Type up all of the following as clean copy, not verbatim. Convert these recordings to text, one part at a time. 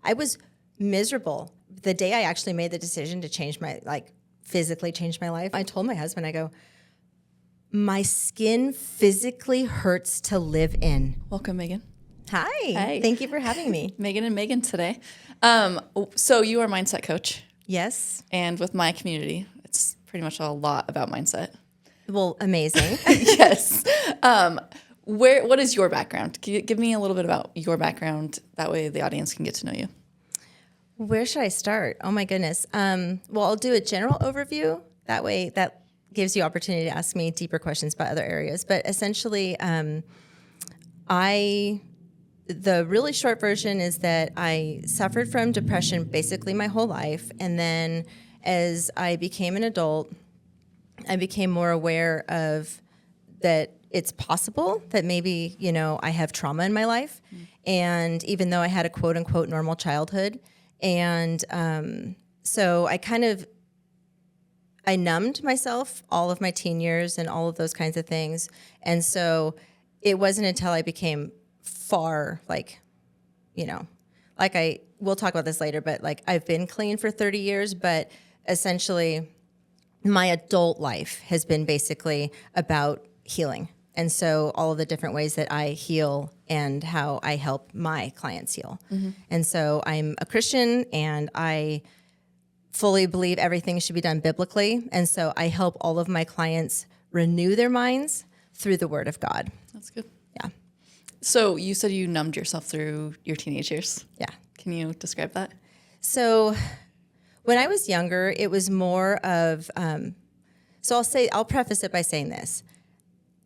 I was miserable. The day I actually made the decision to change physically change my life, I told my husband, I go, my skin physically hurts to live in. Welcome, Megan. Hi. Hi. Thank you for having me. Megan and Megan today. So you are a mindset coach. Yes. And with my community, it's pretty much a lot about mindset. Well, amazing. Yes. What is your background? Can you give me a little bit about your background? That way the audience can get to know you. Where should I start? Oh my goodness. Well, I'll do a general overview. That way that gives you opportunity to ask me deeper questions about other areas. But essentially, the really short version is that I suffered from depression basically my whole life. And then as I became an adult, I became more aware of that it's possible that maybe, I have trauma in my life. And even though I had a quote unquote normal childhood, and so I numbed myself all of my teen years and all of those kinds of things. And so it wasn't until I became far, we'll talk about this later, but I've been clean for 30 years, but essentially my adult life has been basically about healing. And so all of the different ways that I heal and how I help my clients heal. Mm-hmm. And so I'm a Christian and I fully believe everything should be done biblically. And so I help all of my clients renew their minds through the Word of God. That's good. Yeah. So you said you numbed yourself through your teenage years. Yeah. Can you describe that? So when I was younger, it was more of, I'll preface it by saying this.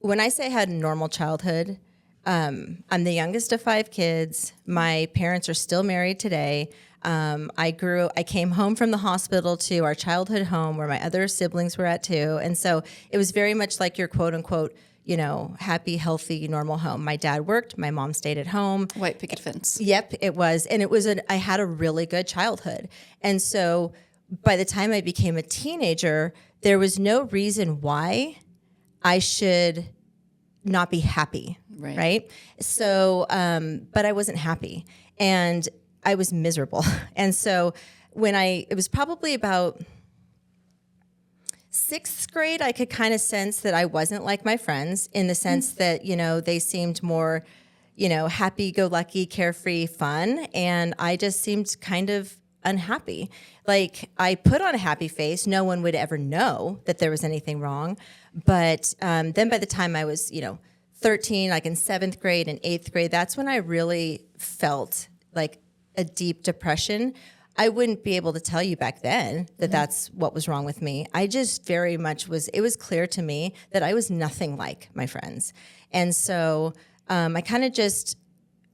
When I say I had a normal childhood, I'm the youngest of 5 kids. My parents are still married today. I came home from the hospital to our childhood home where my other siblings were at too. And so it was very much like your quote unquote, happy, healthy, normal home. My dad worked, my mom stayed at home. White picket fence. Yep, it was. And I had a really good childhood. And so by the time I became a teenager, there was no reason why I should not be happy. Right? So, but I wasn't happy and I was miserable. And so it was probably about 6th grade, I could kind of sense that I wasn't like my friends in the sense that, they seemed more, happy-go-lucky, carefree, fun. And I just seemed kind of unhappy. I put on a happy face. No one would ever know that there was anything wrong. But then by the time I was, 13, in 7th grade and 8th grade, that's when I really felt a deep depression. I wouldn't be able to tell you back then that that's what was wrong with me. I just very much it was clear to me that I was nothing like my friends. And so I kind of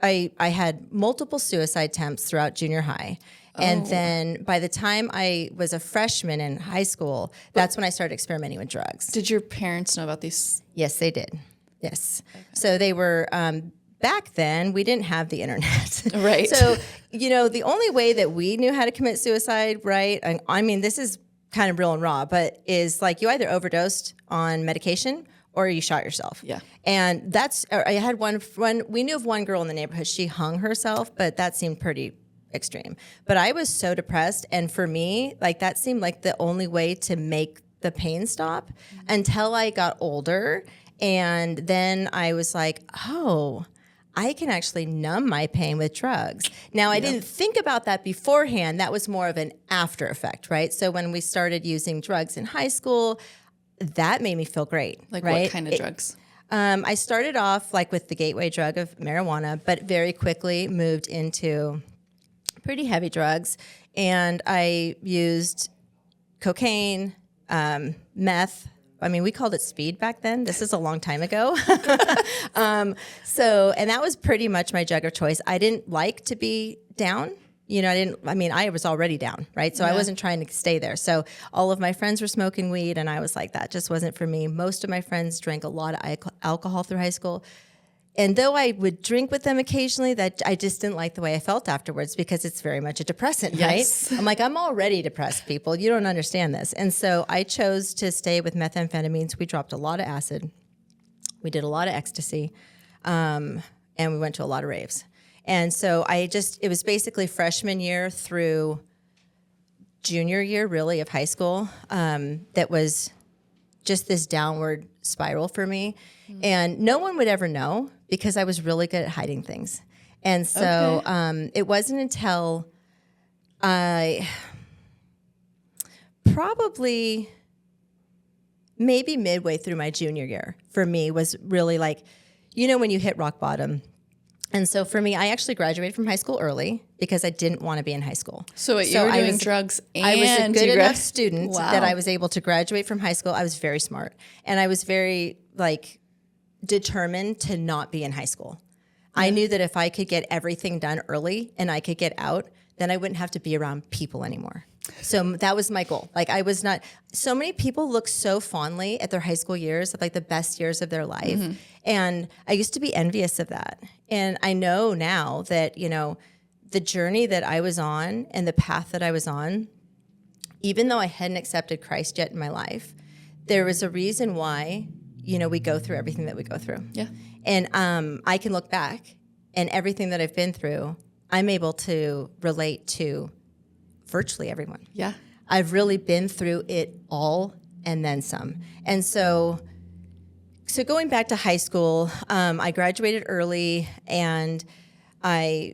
I had multiple suicide attempts throughout junior high. And then by the time I was a freshman in high school, that's when I started experimenting with drugs. Did your parents know about these? Yes, they did. Yes. Okay. So they were, back then, we didn't have the internet. Right. So, the only way that we knew how to commit suicide, right? I mean, this is kind of real and raw, but is you either overdosed on medication or you shot yourself. Yeah. And I had we knew of one girl in the neighborhood, she hung herself, but that seemed pretty extreme. But I was so depressed. And for me, that seemed like the only way to make the pain stop until I got older. And then I was like, oh, I can actually numb my pain with drugs. Now, I didn't think about that beforehand. That was more of an after effect, right? So when we started using drugs in high school, that made me feel great. Right? What kind of drugs? I started off with the gateway drug of marijuana, but very quickly moved into pretty heavy drugs. And I used cocaine, meth. I mean, we called it speed back then. This is a long time ago. And that was pretty much my drug of choice. I didn't like to be down. I was already down, right? So I wasn't trying to stay there. So all of my friends were smoking weed and I was like, that just wasn't for me. Most of my friends drank a lot of alcohol through high school. And though I would drink with them occasionally, that I just didn't like the way I felt afterwards because it's very much a depressant, yes. right? I'm already depressed, people. You don't understand this. And so I chose to stay with methamphetamines. We dropped a lot of acid. We did a lot of ecstasy. And we went to a lot of raves. And so it was basically freshman year through junior year, really, of high school, that was just this downward spiral for me. And no one would ever know because I was really good at hiding things. And so it wasn't until I probably maybe midway through my junior year for me was really like, when you hit rock bottom. And so for me, I actually graduated from high school early because I didn't want to be in high school. So you were doing drugs and I was a good enough student that I was able to graduate from high school. I was very smart. And I was very determined to not be in high school. Yeah. I knew that if I could get everything done early and I could get out, then I wouldn't have to be around people anymore. So that was my goal. So many people look so fondly at their high school years of the best years of their life. Mm-hmm. And I used to be envious of that. And I know now that, the journey that I was on and the path that I was on, even though I hadn't accepted Christ yet in my life, there was a reason why, we go through everything that we go through. Yeah. And I can look back and everything that I've been through, I'm able to relate to virtually everyone. Yeah. I've really been through it all and then some. And so going back to high school, I graduated early and I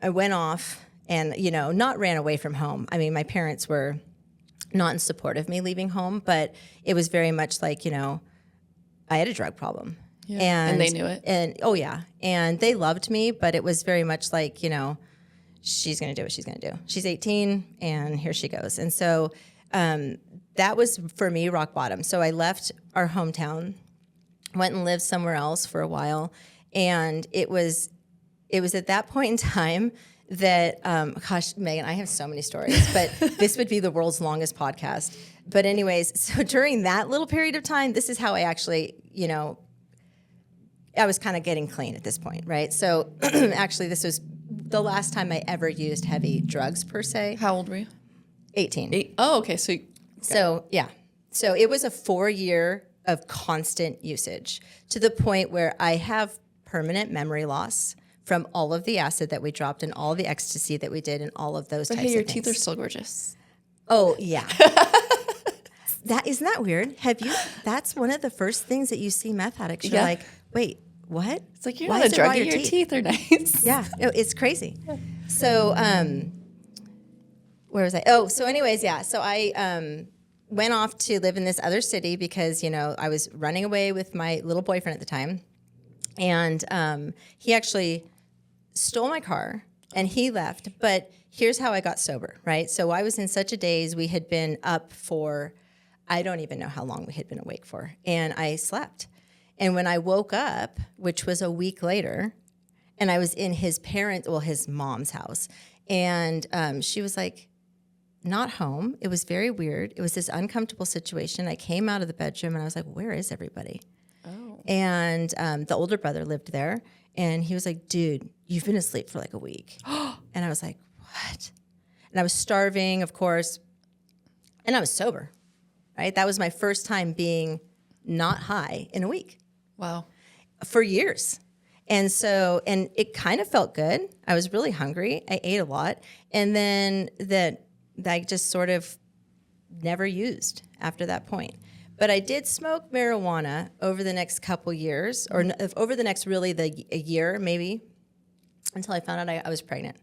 went off and, not ran away from home. I mean, my parents were not in support of me leaving home, but it was very much I had a drug problem. Yeah. And they knew it. And and they loved me, but it was very much she's going to do what she's going to do. She's 18 and here she goes. And so that was for me rock bottom. So I left our hometown, went and lived somewhere else for a while. And it was at that point in time that, gosh, Megan, I have so many stories, but this would be the world's longest podcast. But anyways, so during that little period of time, this is how I actually, I was kind of getting clean at this point, right? So actually, this was the last time I ever used heavy drugs per se. How old were you? 18. Oh, okay. So yeah. So it was a 4-year of constant usage to the point where I have permanent memory loss from all of the acid that we dropped and all the ecstasy that we did and all of those types of things. Hey, your teeth are still gorgeous. Oh, yeah. Isn't that weird? That's one of the first things that you see meth addicts. You're like, wait, what? It's like, you're not a druggie, your teeth are nice. Yeah, it's crazy. So, where was I? Oh, so anyways, yeah. So I went off to live in this other city because, I was running away with my little boyfriend at the time. And he actually stole my car and he left. But here's how I got sober, right? So I was in such a daze. We had been up for, I don't even know how long we had been awake for. And I slept. And when I woke up, which was a week later, and I was in his mom's house, and she was like, not home. It was very weird. It was this uncomfortable situation. I came out of the bedroom and I was like, where is everybody? Oh. And the older brother lived there, and he was like, dude, you've been asleep for a week. And I was like, what? And I was starving, of course, and I was sober, right? That was my first time being not high in a week. Wow. For years. And so, and it kind of felt good. I was really hungry. I ate a lot. And then that I just sort of never used after that point. But I did smoke marijuana over the next couple years, or over the next a year maybe, until I found out I was pregnant.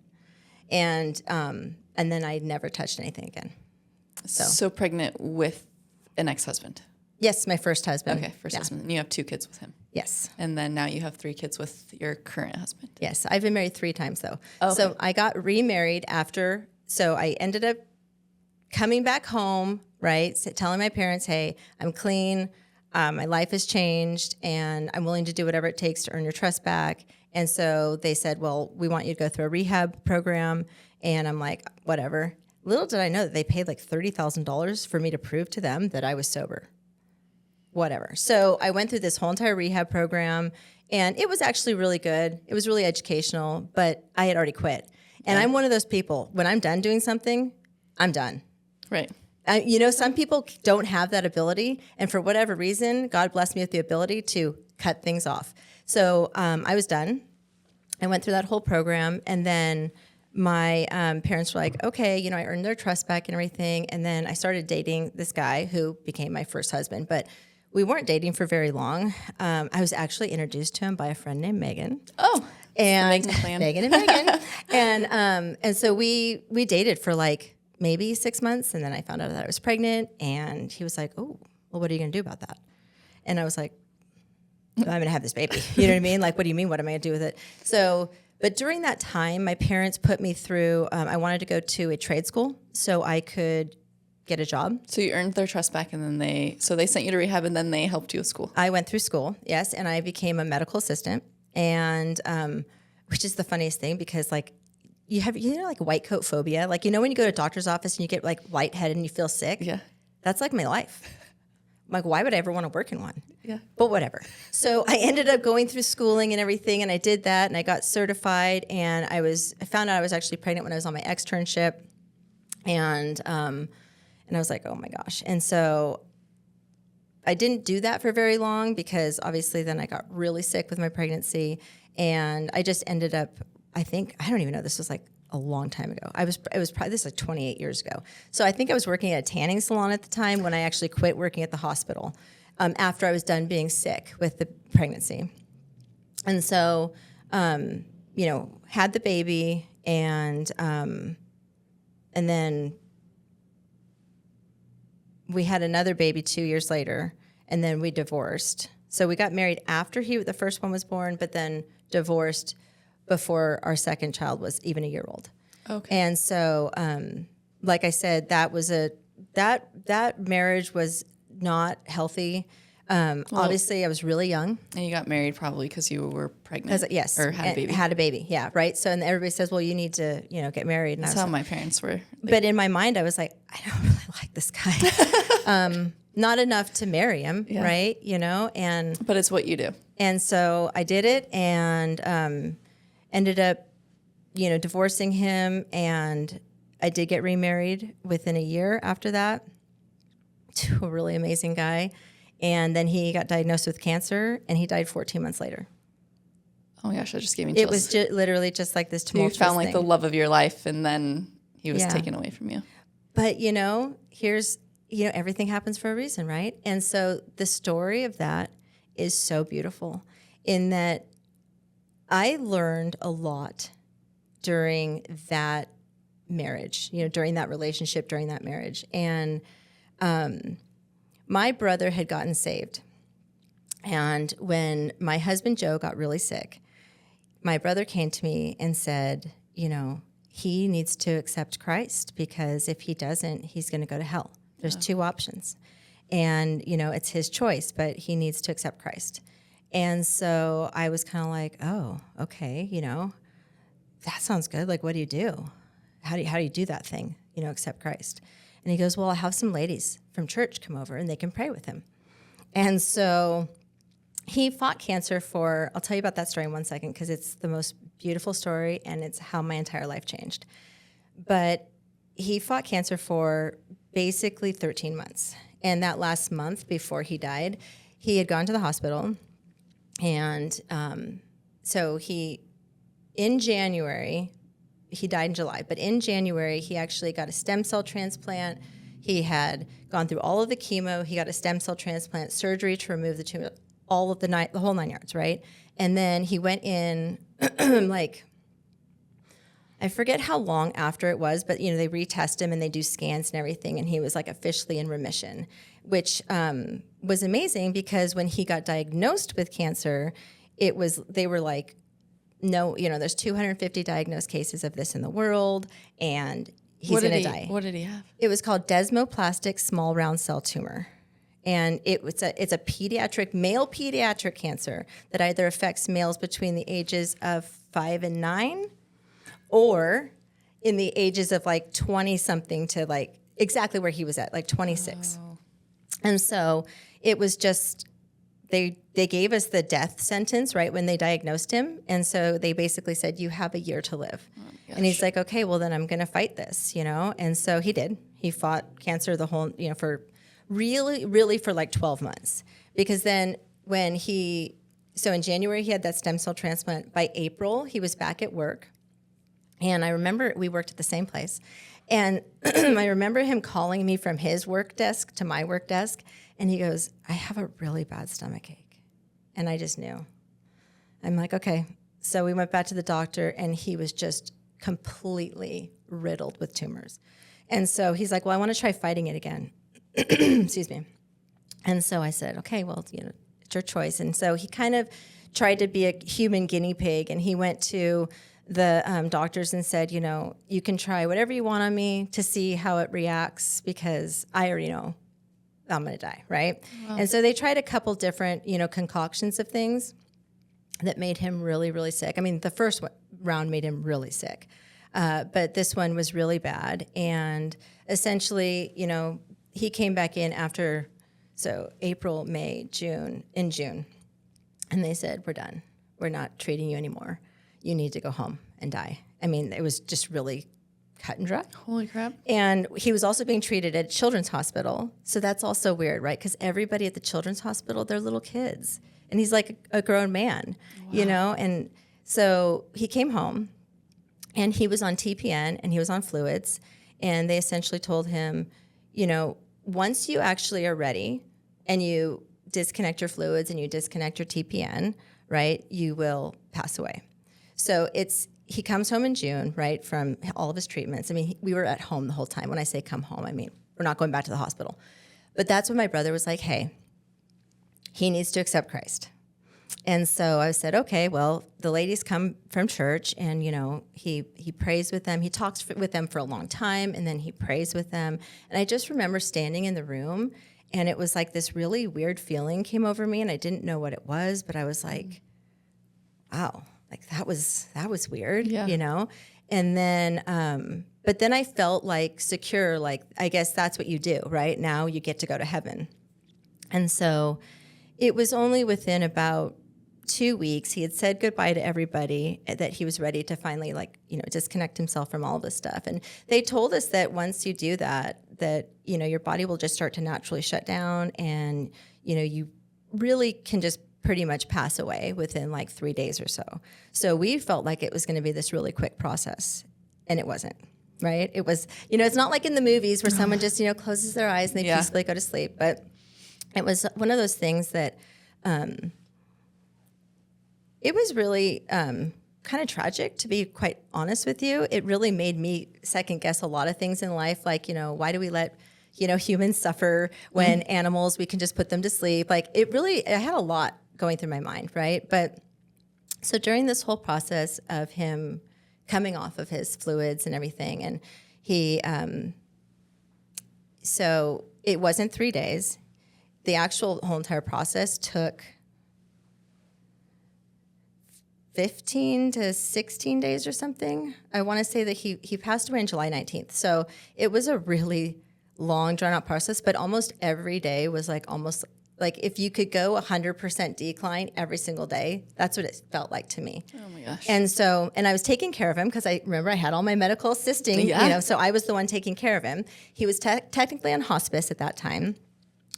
And then I never touched anything again. So pregnant with an ex-husband? Yes, my first husband. Okay, first husband. And you have 2 kids with him? Yes. And then now you have 3 kids with your current husband? Yes, I've been married 3 times though. Okay. So I got remarried after, so I ended up coming back home, right? Telling my parents, hey, I'm clean, my life has changed, and I'm willing to do whatever it takes to earn your trust back. And so they said, well, we want you to go through a rehab program. And I'm like, whatever. Little did I know that they paid $30,000 for me to prove to them that I was sober. Whatever. So I went through this whole entire rehab program, and it was actually really good. It was really educational, but I had already quit. And I'm one of those people, when I'm done doing something, I'm done. Right. Some people don't have that ability, and for whatever reason, God blessed me with the ability to cut things off. So I was done, I went through that whole program, and then my parents were like, okay, you know, I earned their trust back and everything. And then I started dating this guy who became my first husband, but we weren't dating for very long. I was actually introduced to him by a friend named Megan. Oh, And Megan clan. Megan and Megan. And so we dated for like maybe 6 months, and then I found out that I was pregnant, and he was like, oh, well, what are you going to do about that? And I was like, I'm going to have this baby. You know what I mean? Like, what do you mean? What am I going to do with it? So, but during that time, my parents put me through, I wanted to go to a trade school so I could get a job. So you earned their trust back, and then they sent you to rehab, and then they helped you with school. I went through school, yes, and I became a medical assistant, and which is the funniest thing because like you have, you know, like white coat phobia. Like, you know, when you go to a doctor's office and you get like lightheaded and you feel sick? Yeah. That's like my life. I'm like, why would I ever want to work in one? Yeah. But whatever. So I ended up going through schooling and everything, and I did that, and I got certified, and I found out I was actually pregnant when I was on my externship, and I was like, oh my gosh. And so I didn't do that for very long because obviously then I got really sick with my pregnancy, and I just ended up, I don't even know, this was like a long time ago. It was probably, this is like 28 years ago. So I think I was working at a tanning salon at the time when I actually quit working at the hospital after I was done being sick with the pregnancy. And so, you know, had the baby, and then we had another baby 2 years later, and then we divorced. So we got married after the first one was born, but then divorced before our second child was even a year old. Okay. And so, like I said, that marriage was not healthy. Obviously, I was really young. And you got married probably because you were pregnant. Yes. Or had a baby. Had a baby, yeah, right? So, and everybody says, well, you need to, you know, get married. And that's how my parents were. But in my mind, I was like, I don't really like this guy. Not enough to marry him, right? You know, but it's what you do. And so I did it, and ended up, you know, divorcing him, and I did get remarried within a year after that to a really amazing guy. And then he got diagnosed with cancer, and he died 14 months later. Oh my gosh, that just gave me chills. It was literally just like this tumultuous thing. You found like thing. the love of your life, and then he was taken away from you. But, you know, everything happens for a reason, right? And so the story of that is so beautiful in that I learned a lot during that marriage, you know, during that relationship, during that marriage. And my brother had gotten saved. And when my husband, Joe, got really sick, my brother came to me and said, you know, he needs to accept Christ because if he doesn't, he's going to go to hell. There's two options. And, you know, it's his choice, but he needs to accept Christ. And so I was kind of like, oh, okay, you know, that sounds good. Like, what do you do? How do you do that thing? You know, accept Christ. And he goes, well, I'll have some ladies from church come over and they can pray with him. And so he fought cancer I'll tell you about that story in 1 second because it's the most beautiful story and it's how my entire life changed. But he fought cancer for basically 13 months. And that last month before he died, he had gone to the hospital. And so in January, he died in July, but in January, he actually got a stem cell transplant. He had gone through all of the chemo. He got a stem cell transplant, surgery to remove the tumor, the whole 9 yards, right? And then he went in like, I forget how long after it was, but, you know, they retest him and they do scans and everything, and he was like officially in remission, which was amazing because when he got diagnosed with cancer, they were like, no, you know, there's 250 diagnosed cases of this in the world, and he's going to die. What did he have? It was called desmoplastic small round cell tumor. And it's a male pediatric cancer that either affects males between the ages of 5 and 9 or in the ages of like 20 something to like exactly where he was at, like 26. Oh. And so it was just, they gave us the death sentence right when they diagnosed him. And so they basically said, you have a year to live. Oh, and he's like, okay, well then I'm going to fight this, you know? And so he did. He fought cancer the whole, for really for like 12 months. Because then when he So in January, he had that stem cell transplant. By April, he was back at work. And I remember we worked at the same place. And I remember him calling me from his work desk to my work desk. And he goes, I have a really bad stomach ache. And I just knew. I'm like, okay. So we went back to the doctor, and he was just completely riddled with tumors. And so he's like, well, I want to try fighting it again. Excuse me. And so I said, okay, well, it's your choice. And so he kind of tried to be a human guinea pig, and he went to the doctors and said, you can try whatever you want on me to see how it reacts, because I already know I'm going to die, right? Wow. And so they tried a couple different, concoctions of things that made him really, really sick. I mean, the first round made him really sick, but this one was really bad. And essentially, he came back in after, so April, May, June, and they said, we're done. We're not treating you anymore. You need to go home and die. I mean, it was just really cut and dry. Holy crap. And he was also being treated at Children's Hospital. So that's also weird, right? Because everybody at the Children's Hospital, they're little kids. And he's like a grown man, wow. And so he came home, and he was on TPN, and he was on fluids. And they essentially told him, once you actually are ready and you disconnect your fluids and you disconnect your TPN, right, you will pass away. So he comes home in June, right, from all of his treatments. I mean, we were at home the whole time. When I say come home, I mean, we're not going back to the hospital. But that's when my brother was like, hey, he needs to accept Christ. And so I said, okay, well, the ladies come from church, and, he prays with them. He talks with them for a long time, and then he prays with them. And I just remember standing in the room, and it was like this really weird feeling came over me, and I didn't know what it was, but I was like, wow, like that was weird, yeah. And then, but then I felt like secure, like I guess that's what you do, right? Now you get to go to heaven. And so it was only within about 2 weeks, he had said goodbye to everybody, that he was ready to finally disconnect himself from all of this stuff. And they told us that once you do that, your body will just start to naturally shut down, and, you really can just pretty much pass away within like 3 days or so. So we felt like it was going to be this really quick process, and it wasn't, right? It was, it's not like in the movies where someone just, closes their eyes and they peacefully go to sleep. But it was one of those things that, it was really kind of tragic, to be quite honest with you. It really made me second guess a lot of things in life. Like, why do we let, humans suffer when animals, we can just put them to sleep? Like I had a lot going through my mind, right? But so during this whole process of him coming off of his fluids and everything, and he, so it wasn't 3 days. The actual whole entire process took 15 to 16 days or something. I want to say that he passed away on July 19th. So it was a really long, drawn-out process, but almost every day was almost like if you could go 100% decline every single day, that's what it felt like to me. Oh, my gosh. And I was taking care of him because I remember I had all my medical assisting, so I was the one taking care of him. He was technically on hospice at that time,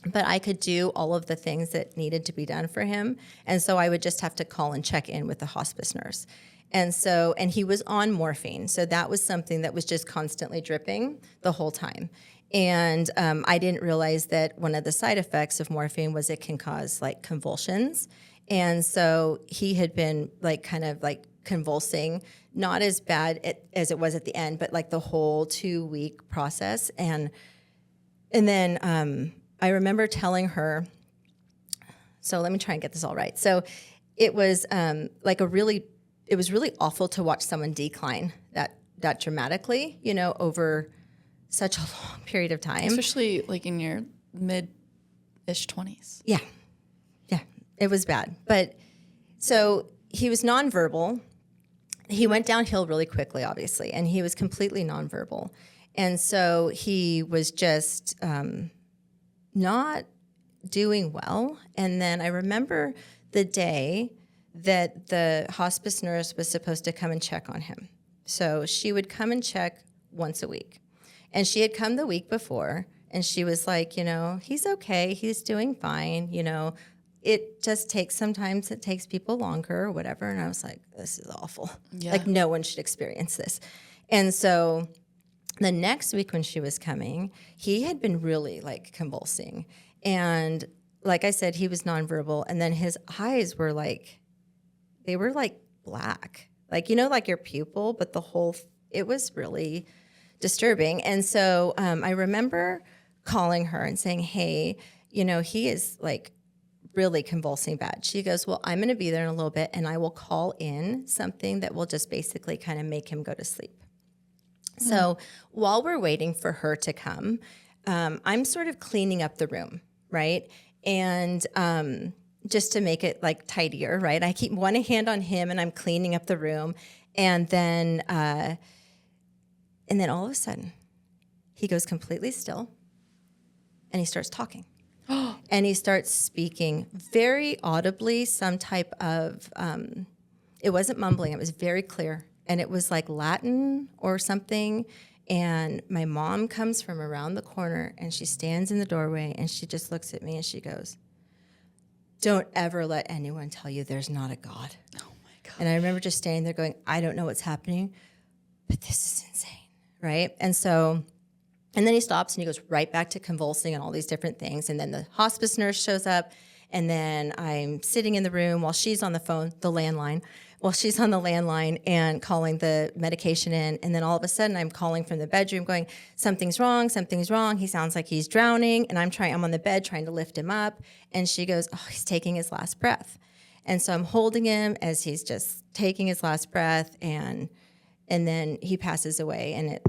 but I could do all of the things that needed to be done for him. And so I would just have to call and check in with the hospice nurse. And he was on morphine. So that was something that was just constantly dripping the whole time. And I didn't realize that one of the side effects of morphine was it can cause convulsions. And so he had been kind of convulsing, not as bad as it was at the end, but the whole 2-week process. And then I remember telling her, so let me try and get this all right. So it was it was really awful to watch someone decline that dramatically, over such a long period of time. Especially in your mid-ish 20s. Yeah. Yeah. It was bad. But so he was nonverbal. He went downhill really quickly, obviously, and he was completely nonverbal. And so he was just not doing well. And then I remember the day that the hospice nurse was supposed to come and check on him. So she would come and check once a week. And she had come the week before, and she was like, he's okay. He's doing fine. sometimes it takes people longer or whatever. And I was like, this is awful. Yeah. Like no one should experience this. And so the next week when she was coming, he had been really like convulsing. And like I said, he was nonverbal. And then his eyes were like, they were like black, like, like your pupil, but it was really disturbing. And so I remember calling her and saying, hey, he is like really convulsing bad. She goes, well, I'm going to be there in a little bit and I will call in something that will just basically kind of make him go to sleep. So while we're waiting for her to come, I'm sort of cleaning up the room, right? And just to make it like tidier, right? I keep one hand on him and I'm cleaning up the room. And then all of a sudden, he goes completely still and he starts talking. And he starts speaking very audibly, some type of, it wasn't mumbling, it was very clear. And it was like Latin or something. And my mom comes from around the corner and she stands in the doorway and she just looks at me and she goes, don't ever let anyone tell you there's not a God. Oh my God. And I remember just standing there going, I don't know what's happening, but this is insane, right? And then he stops and he goes right back to convulsing and all these different things. And then the hospice nurse shows up. And then I'm sitting in the room while she's on the phone, while she's on the landline and calling the medication in. And then all of a sudden I'm calling from the bedroom going, something's wrong. He sounds like he's drowning. And I'm on the bed trying to lift him up. And she goes, oh, he's taking his last breath. And so I'm holding him as he's just taking his last breath. And then he passes away. And it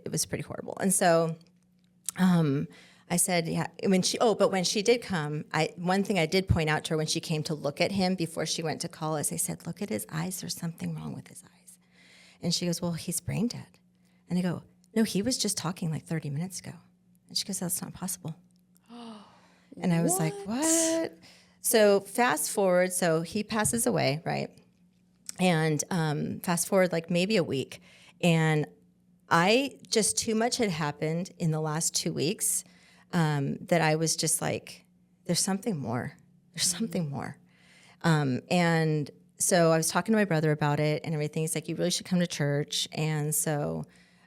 was pretty horrible. And so I said, yeah, when she did come, one thing I did point out to her when she came to look at him before she went to call us, I said, look at his eyes. There's something wrong with his eyes. And she goes, well, he's brain dead. And I go, no, he was just talking like 30 minutes ago. And she goes, that's not possible. And I was like, what? So fast forward, so he passes away, right? And fast forward like maybe a week. And too much had happened in the last 2 weeks that I was just like, there's something more. And so I was talking to my brother about it and everything. He's like, you really should come to church. And so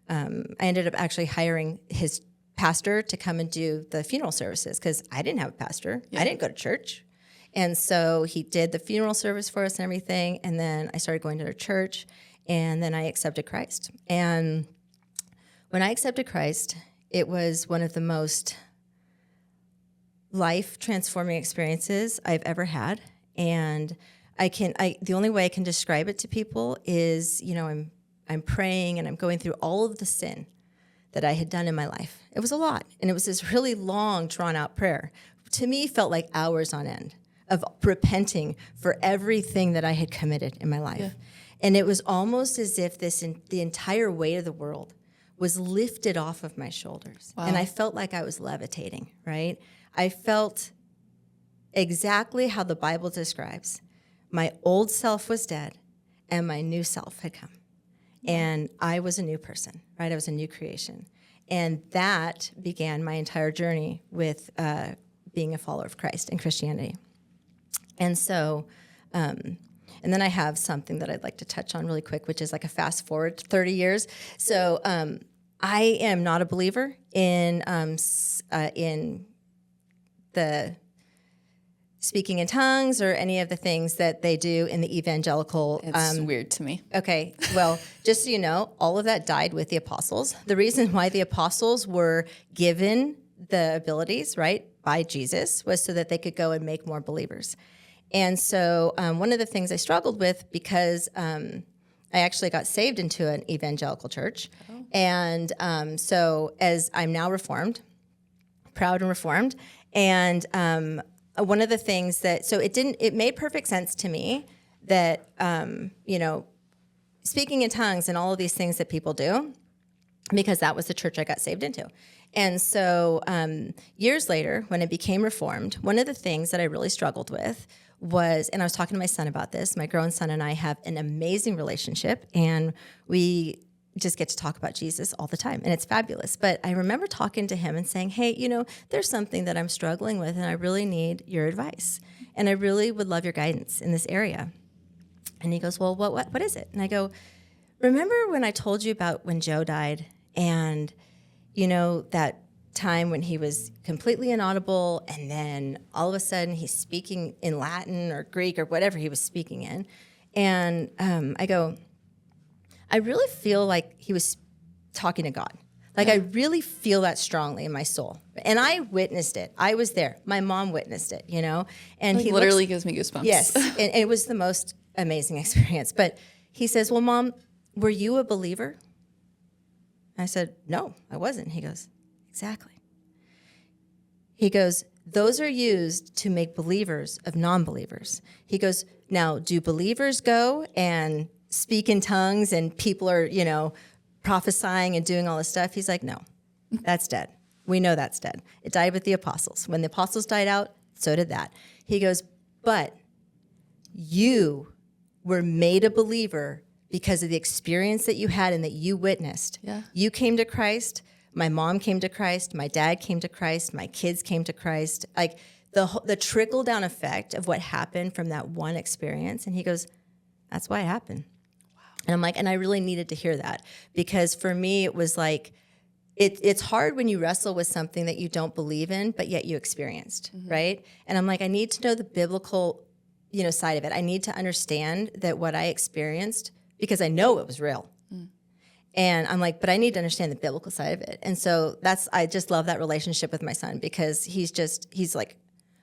I ended up actually hiring his pastor to come and do the funeral services because I didn't have a pastor. Yeah. I didn't go to church. And so he did the funeral service for us and everything. And then I started going to their church and then I accepted Christ. And when I accepted Christ, it was one of the most life-transforming experiences I've ever had. And the only way I can describe it to people is, I'm praying and I'm going through all of the sin that I had done in my life. It was a lot. And it was this really long, drawn-out prayer. To me, felt like hours on end of repenting for everything that I had committed in my life. Yeah. And it was almost as if the entire weight of the world was lifted off of my shoulders. Wow. And I felt like I was levitating, right? I felt exactly how the Bible describes. My old self was dead and my new self had come. And I was a new person, right? I was a new creation. And that began my entire journey with being a follower of Christ and Christianity. And so, and then I have something that I'd like to touch on really quick, which is like a fast forward 30 years. So I am not a believer in the speaking in tongues or any of the things that they do in the evangelical. It's weird to me. Okay, well, just so you know, all of that died with the apostles. The reason why the apostles were given the abilities, right, by Jesus was so that they could go and make more believers. And so one of the things I struggled with because I actually got saved into an evangelical church. Oh. And so as I'm now Reformed, proud and Reformed, and one of the things it made perfect sense to me that, speaking in tongues and all of these things that people do, because that was the church I got saved into. And so years later, when I became Reformed, one of the things that I really struggled with was, and I was talking to my son about this, my grown son and I have an amazing relationship, and we just get to talk about Jesus all the time, and it's fabulous. But I remember talking to him and saying, hey, there's something that I'm struggling with, and I really need your advice. And I really would love your guidance in this area. And he goes, well, what is it? And I go, remember when I told you about when Joe died, and, that time when he was completely inaudible, and then all of a sudden he's speaking in Latin or Greek or whatever he was speaking in. And I go, I really feel like he was talking to God. Like, I really feel that strongly in my soul. And I witnessed it. I was there. My mom witnessed it, And He literally gives me goosebumps. Yes. And it was the most amazing experience. But he says, well, Mom, were you a believer? I said, no, I wasn't. He goes, exactly. He goes, those are used to make believers of non-believers. He goes, now, do believers go and speak in tongues and people are, prophesying and doing all this stuff? He's like, no, that's dead. We know that's dead. It died with the apostles. When the apostles died out, so did that. He goes, but you were made a believer because of the experience that you had and that you witnessed. Yeah. You came to Christ. My mom came to Christ. My dad came to Christ. My kids came to Christ. Like the trickle-down effect of what happened from that one experience. And he goes, that's why it happened. And I'm like, and I really needed to hear that, because for me, it was like, it's hard when you wrestle with something that you don't believe in, but yet you experienced, right? And I'm like, I need to know the biblical, side of it. I need to understand that what I experienced, because I know it was real. And I'm like, but I need to understand the biblical side of it. And so I just love that relationship with my son, because he's like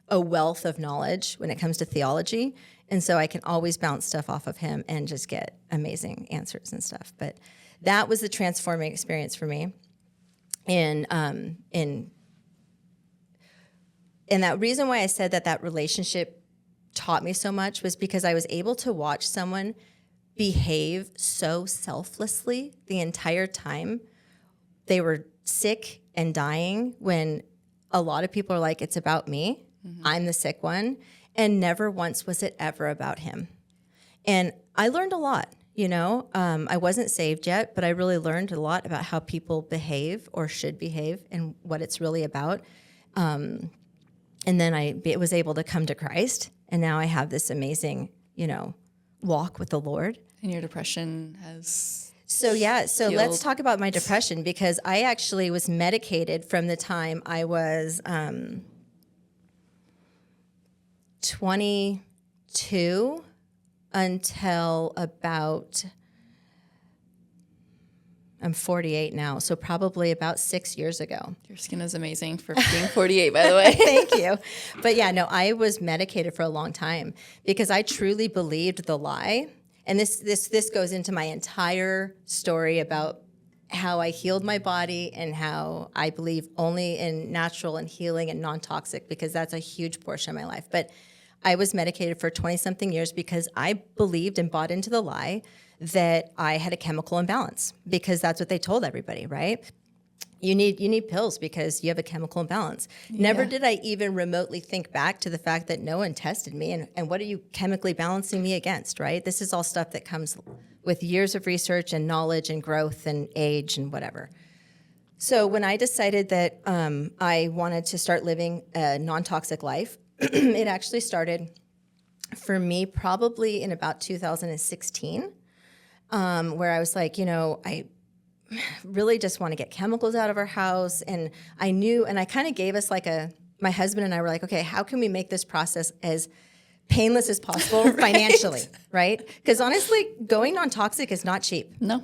a wealth of knowledge when it comes to theology. And so I can always bounce stuff off of him and just get amazing answers and stuff. But that was the transforming experience for me. And that reason why I said that relationship taught me so much was because I was able to watch someone behave so selflessly the entire time. They were sick and dying, when a lot of people are like, it's about me. I'm the sick one. And never once was it ever about him. And I learned a lot, I wasn't saved yet, but I really learned a lot about how people behave or should behave and what it's really about. And then I was able to come to Christ, and now I have this amazing, walk with the Lord. And your depression has So healed. let's talk about my depression, because I actually was medicated from the time I was 22 until about, I'm 48 now, so probably about 6 years ago. Your skin is amazing for being 48, by the way. Thank you. But yeah, no, I was medicated for a long time because I truly believed the lie. And this goes into my entire story about how I healed my body and how I believe only in natural and healing and non-toxic, because that's a huge portion of my life. But I was medicated for 20-something years because I believed and bought into the lie that I had a chemical imbalance, because that's what they told everybody, right? You need pills because you have a chemical imbalance. Yeah. Never did I even remotely think back to the fact that no one tested me, and what are you chemically balancing me against, right? This is all stuff that comes with years of research and knowledge and growth and age and whatever. So when I decided that I wanted to start living a non-toxic life, it actually started for me probably in about 2016, where I was like, I really just want to get chemicals out of our house. And I knew, and I kind of gave us my husband and I were like, okay, how can we make this process as painless as possible Right. financially, right? Because honestly, going non-toxic is not cheap. No.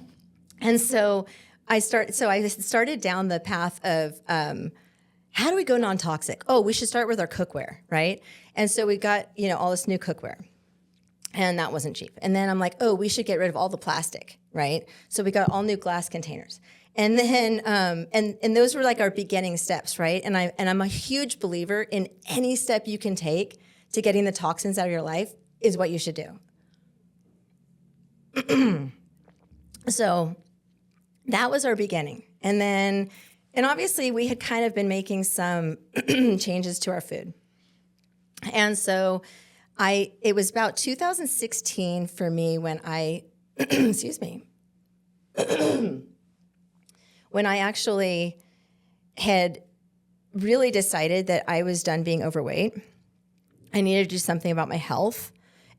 And so I started down the path of, how do we go non-toxic? Oh, we should start with our cookware, right? And so we got, all this new cookware. And that wasn't cheap. And then I'm like, oh, we should get rid of all the plastic, right? So we got all new glass containers. And then, and those were like our beginning steps, right? And I'm a huge believer in any step you can take to getting the toxins out of your life is what you should do. So that was our beginning. And obviously we had kind of been making some changes to our food. And so it was about 2016 for me when I, excuse me, when I actually had really decided that I was done being overweight, I needed to do something about my health.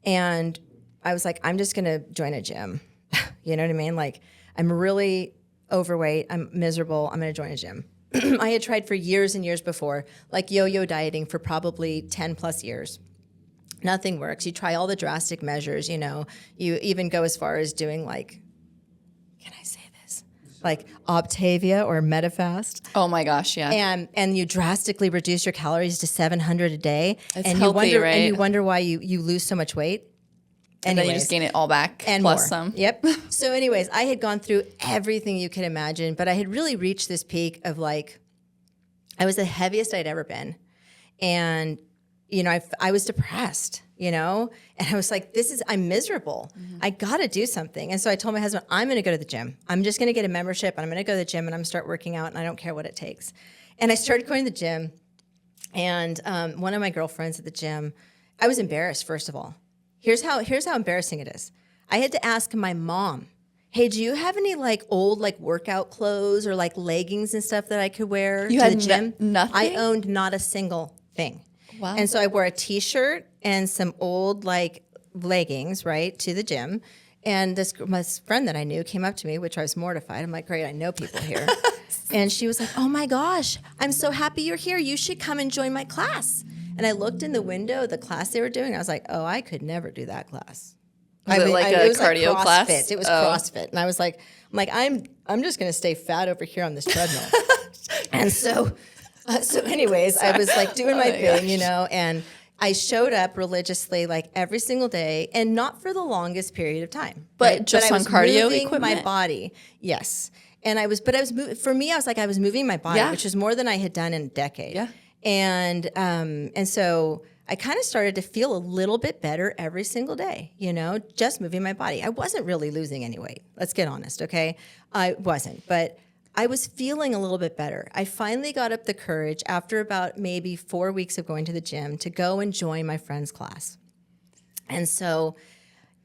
And I was like, I'm just going to join a gym. You know what I mean? Like, I'm really overweight. I'm miserable. I'm going to join a gym. I had tried for years and years before, like yo-yo dieting for probably 10 plus years. Nothing works. You try all the drastic measures, you know. You even go as far as doing like, can I say this? Like Optavia or Metafast. Oh my gosh, yeah. And you drastically reduce your calories to 700 a day. It's and healthy, you wonder, right? And you wonder why you lose so much weight. And then you just gain it all back and plus more. some. Yep. So anyways, I had gone through everything you could imagine, but I had really reached this peak of like, I was the heaviest I'd ever been. And, you know, I was depressed, you know, and I was like, I'm miserable. Mm-hmm. I got to do something. And so I told my husband, I'm going to go to the gym. I'm just going to get a membership and I'm going to go to the gym and I'm going to start working out and I don't care what it takes. And I started going to the gym. And one of my girlfriends at the gym, I was embarrassed, first of all. Here's how embarrassing it is. I had to ask my mom, hey, do you have any like old like workout clothes or like leggings and stuff that I could wear to the gym? Nothing? I owned not a single thing. Wow. And so I wore a t-shirt and some old like leggings, right, to the gym. And my friend that I knew came up to me, which I was mortified. I'm like, great, I know people here. And she was like, oh my gosh, I'm so happy you're here. You should come and join my class. And I looked in the window of the class they were doing. I was like, oh, I could never do that class. Was it like a cardio like class? It was CrossFit. And I was like, I'm just going to stay fat over here on this treadmill. And so anyways, I was like doing my thing, you know, and I showed up religiously like every single day and not for the longest period of time. But right? just on cardio equipment? My body, yes. And I was for me, I was like, I was moving my body, which was more than I had done in a decade. Yeah. And so I kind of started to feel a little bit better every single day, you know, just moving my body. I wasn't really losing any weight. Let's get honest, okay? I wasn't, but I was feeling a little bit better. I finally got up the courage after about maybe 4 weeks of going to the gym to go and join my friend's class. And so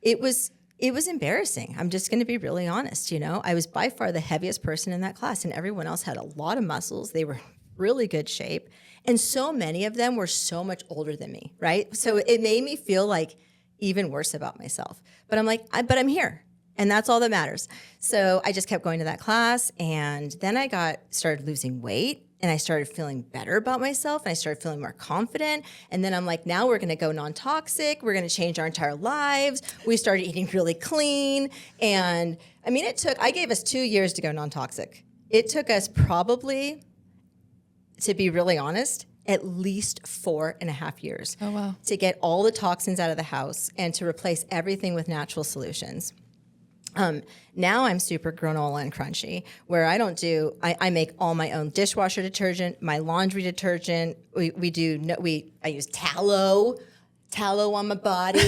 it was embarrassing. I'm just going to be really honest, you know. I was by far the heaviest person in that class and everyone else had a lot of muscles. They were really good shape. And so many of them were so much older than me, right? So it made me feel like even worse about myself. But I'm like, but I'm here. And that's all that matters. So I just kept going to that class. And then I started losing weight. And I started feeling better about myself. And I started feeling more confident. And then I'm like, now we're going to go non-toxic. We're going to change our entire lives. We started eating really clean. And I mean, I gave us 2 years to go non-toxic. It took us probably, to be really honest, at least 4.5 years to get all the toxins out of the house and to replace everything with natural solutions. Now I'm super granola and crunchy, where I make all my own dishwasher detergent, my laundry detergent. I use tallow on my body.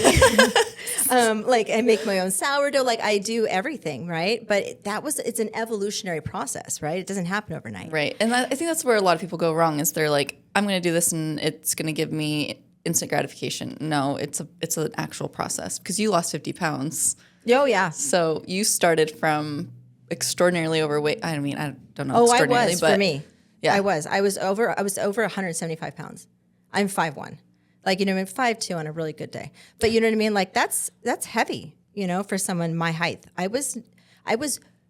Like I make my own sourdough, like I do everything, right? But it's an evolutionary process, right? It doesn't happen overnight. Right. And I think that's where a lot of people go wrong is they're like, I'm going to do this and it's going to give me instant gratification. No, it's an actual process because you lost 50 pounds. Oh yeah. So you started from extraordinarily overweight. I mean, I don't know. Oh, extraordinarily, I was but for me. Yeah. I was over 175 pounds. I'm 5'1". Like, you know what I mean? 5'2" on a really good day. But you know what I mean? Like that's heavy, you know, for someone my height. I was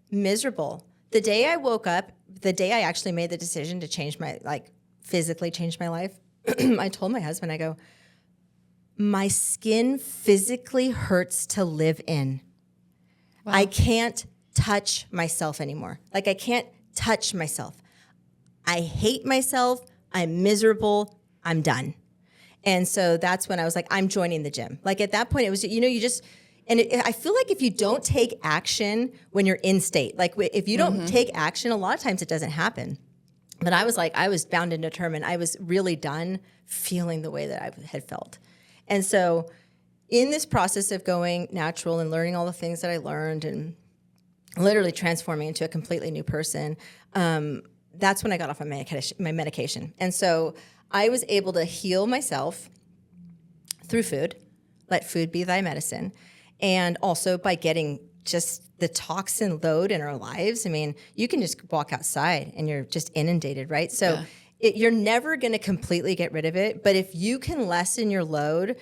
miserable. The day I woke up, the day I actually made the decision to physically change my life, I told my husband, I go, my skin physically hurts to live in. Wow. I can't touch myself anymore. Like I can't touch myself. I hate myself. I'm miserable. I'm done. And so that's when I was like, I'm joining the gym. Like at that point, it was, you know, I feel like if you don't take action when you're in state, like if you don't take action, a lot of times it doesn't happen. But I was bound and determined. I was really done feeling the way that I had felt. And so in this process of going natural and learning all the things that I learned and literally transforming into a completely new person, that's when I got off my medication. And so I was able to heal myself through food, let food be thy medicine, and also by getting just the toxin load in our lives. I mean, you can just walk outside and you're just inundated, right? So you're never going to completely get rid of it. But if you can lessen your load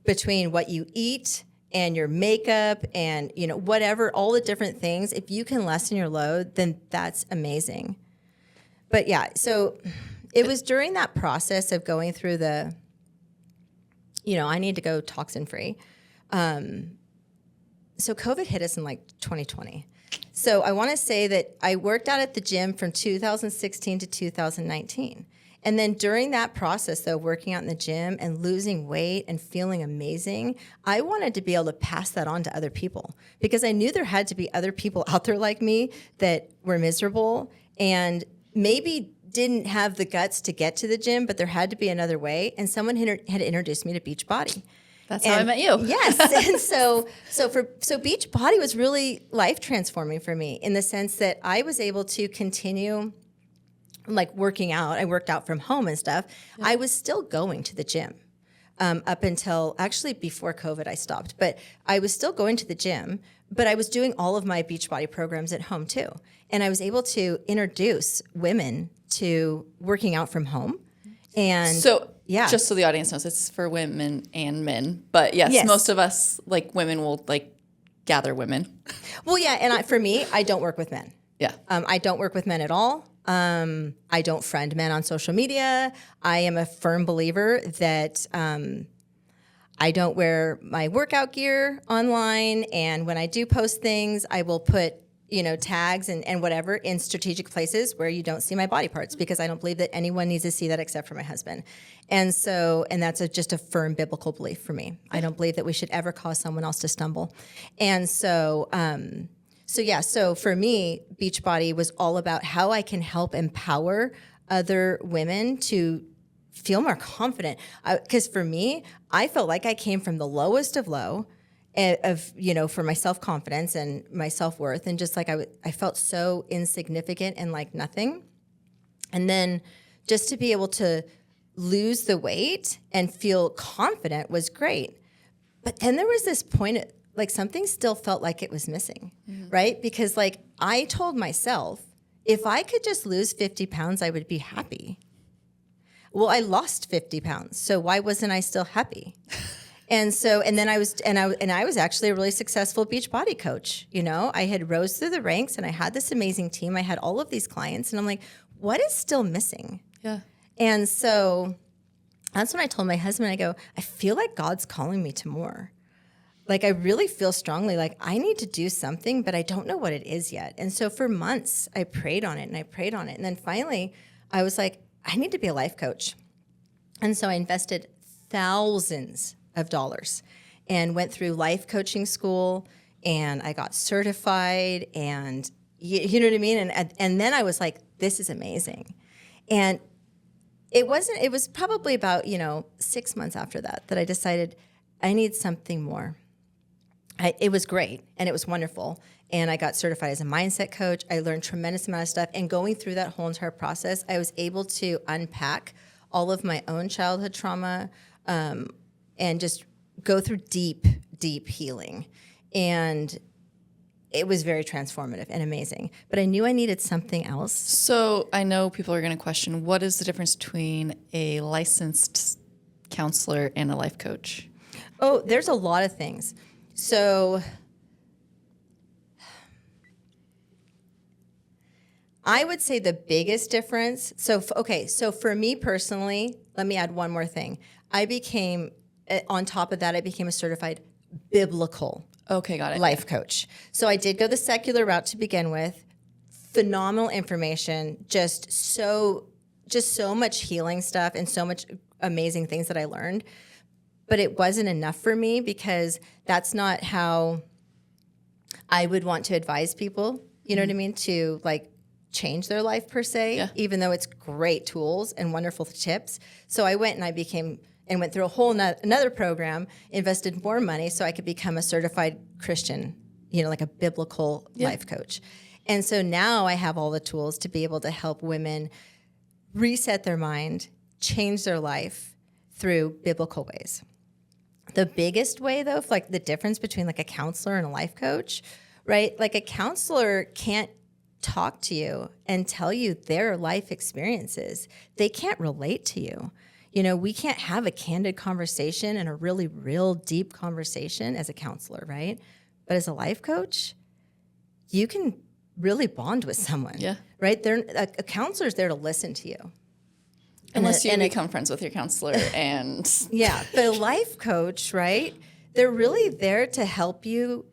between what you eat and your makeup and, you know, whatever, all the different things, if you can lessen your load, then that's amazing. But yeah, so it was during that process of going through the, you know, I need to go toxin-free. So COVID hit us in like 2020. So I want to say that I worked out at the gym from 2016 to 2019. And then during that process, though, working out in the gym and losing weight and feeling amazing, I wanted to be able to pass that on to other people because I knew there had to be other people out there like me that were miserable and maybe didn't have the guts to get to the gym, but there had to be another way. And someone had introduced me to Beachbody. That's how I met you. Yes. And so Beachbody was really life transforming for me in the sense that I was able to continue like working out. I worked out from home and stuff. Yeah. I was still going to the gym up until actually before COVID, I stopped, but I was still going to the gym, but I was doing all of my Beachbody programs at home too. And I was able to introduce women to working out from home. And so, just so the audience knows, it's for women and men. But yes, most of us, like women, will like gather women. Well, yeah, and for me, I don't work with men. Yeah, I don't work with men at all. I don't friend men on social media. I am a firm believer that I don't wear my workout gear online, and when I do post things, I will put tags and whatever in strategic places where you don't see my body parts because I don't believe that anyone needs to see that except for my husband. And that's just a firm biblical belief for me. I don't believe that we should ever cause someone else to stumble. And so for me, Beachbody was all about how I can help empower other women to feel more confident. Because for me, I felt like I came from the lowest of low for my self-confidence and my self-worth. And just like I felt so insignificant and like nothing. And then just to be able to lose the weight and feel confident was great. But then there was this point, like something still felt like it was missing, right? Because like I told myself, if I could just lose 50 pounds, I would be happy. Well, I lost 50 pounds. So why wasn't I still happy? And then I was actually a really successful Beachbody coach. I had rose through the ranks and I had this amazing team. I had all of these clients and I'm like, what is still missing? Yeah. And so that's when I told my husband, I go, I feel like God's calling me to more. Like I really feel strongly like I need to do something, but I don't know what it is yet. And so for months I prayed on it. And then finally I was like, I need to be a life coach. And so I invested thousands of dollars and went through life coaching school and I got certified and you know what I mean? And then I was like, this is amazing. And it was probably about, 6 months after that I decided I need something more. It was great and it was wonderful. And I got certified as a mindset coach. I learned tremendous amount of stuff. And going through that whole entire process, I was able to unpack all of my own childhood trauma, and just go through deep, deep healing. And it was very transformative and amazing. But I knew I needed something else. So I know people are going to question, what is the difference between a licensed counselor and a life coach? Oh, there's a lot of things. So I would say the biggest difference. So for me personally, let me add one more thing. On top of that, I became a certified biblical life coach. So I did go the secular route to begin with. Phenomenal information, just so much healing stuff and so much amazing things that I learned. But it wasn't enough for me because that's not how I would want to advise people, you know what I mean, to like change their life per se, even though it's great tools and wonderful tips. So I went and went through a whole another program, invested more money so I could become a certified Christian, like a biblical life coach. And so now I have all the tools to be able to help women reset their mind, change their life through biblical ways. The biggest way, though, like the difference between like a counselor and a life coach, right? Like a counselor can't talk to you and tell you their life experiences. They can't relate to you. You know, we can't have a candid conversation and a really real deep conversation as a counselor, right? But as a life coach, you can really bond with someone, right? A counselor's there to listen to you. Unless you become friends with your counselor and... Yeah, the life coach, right? They're really there to help you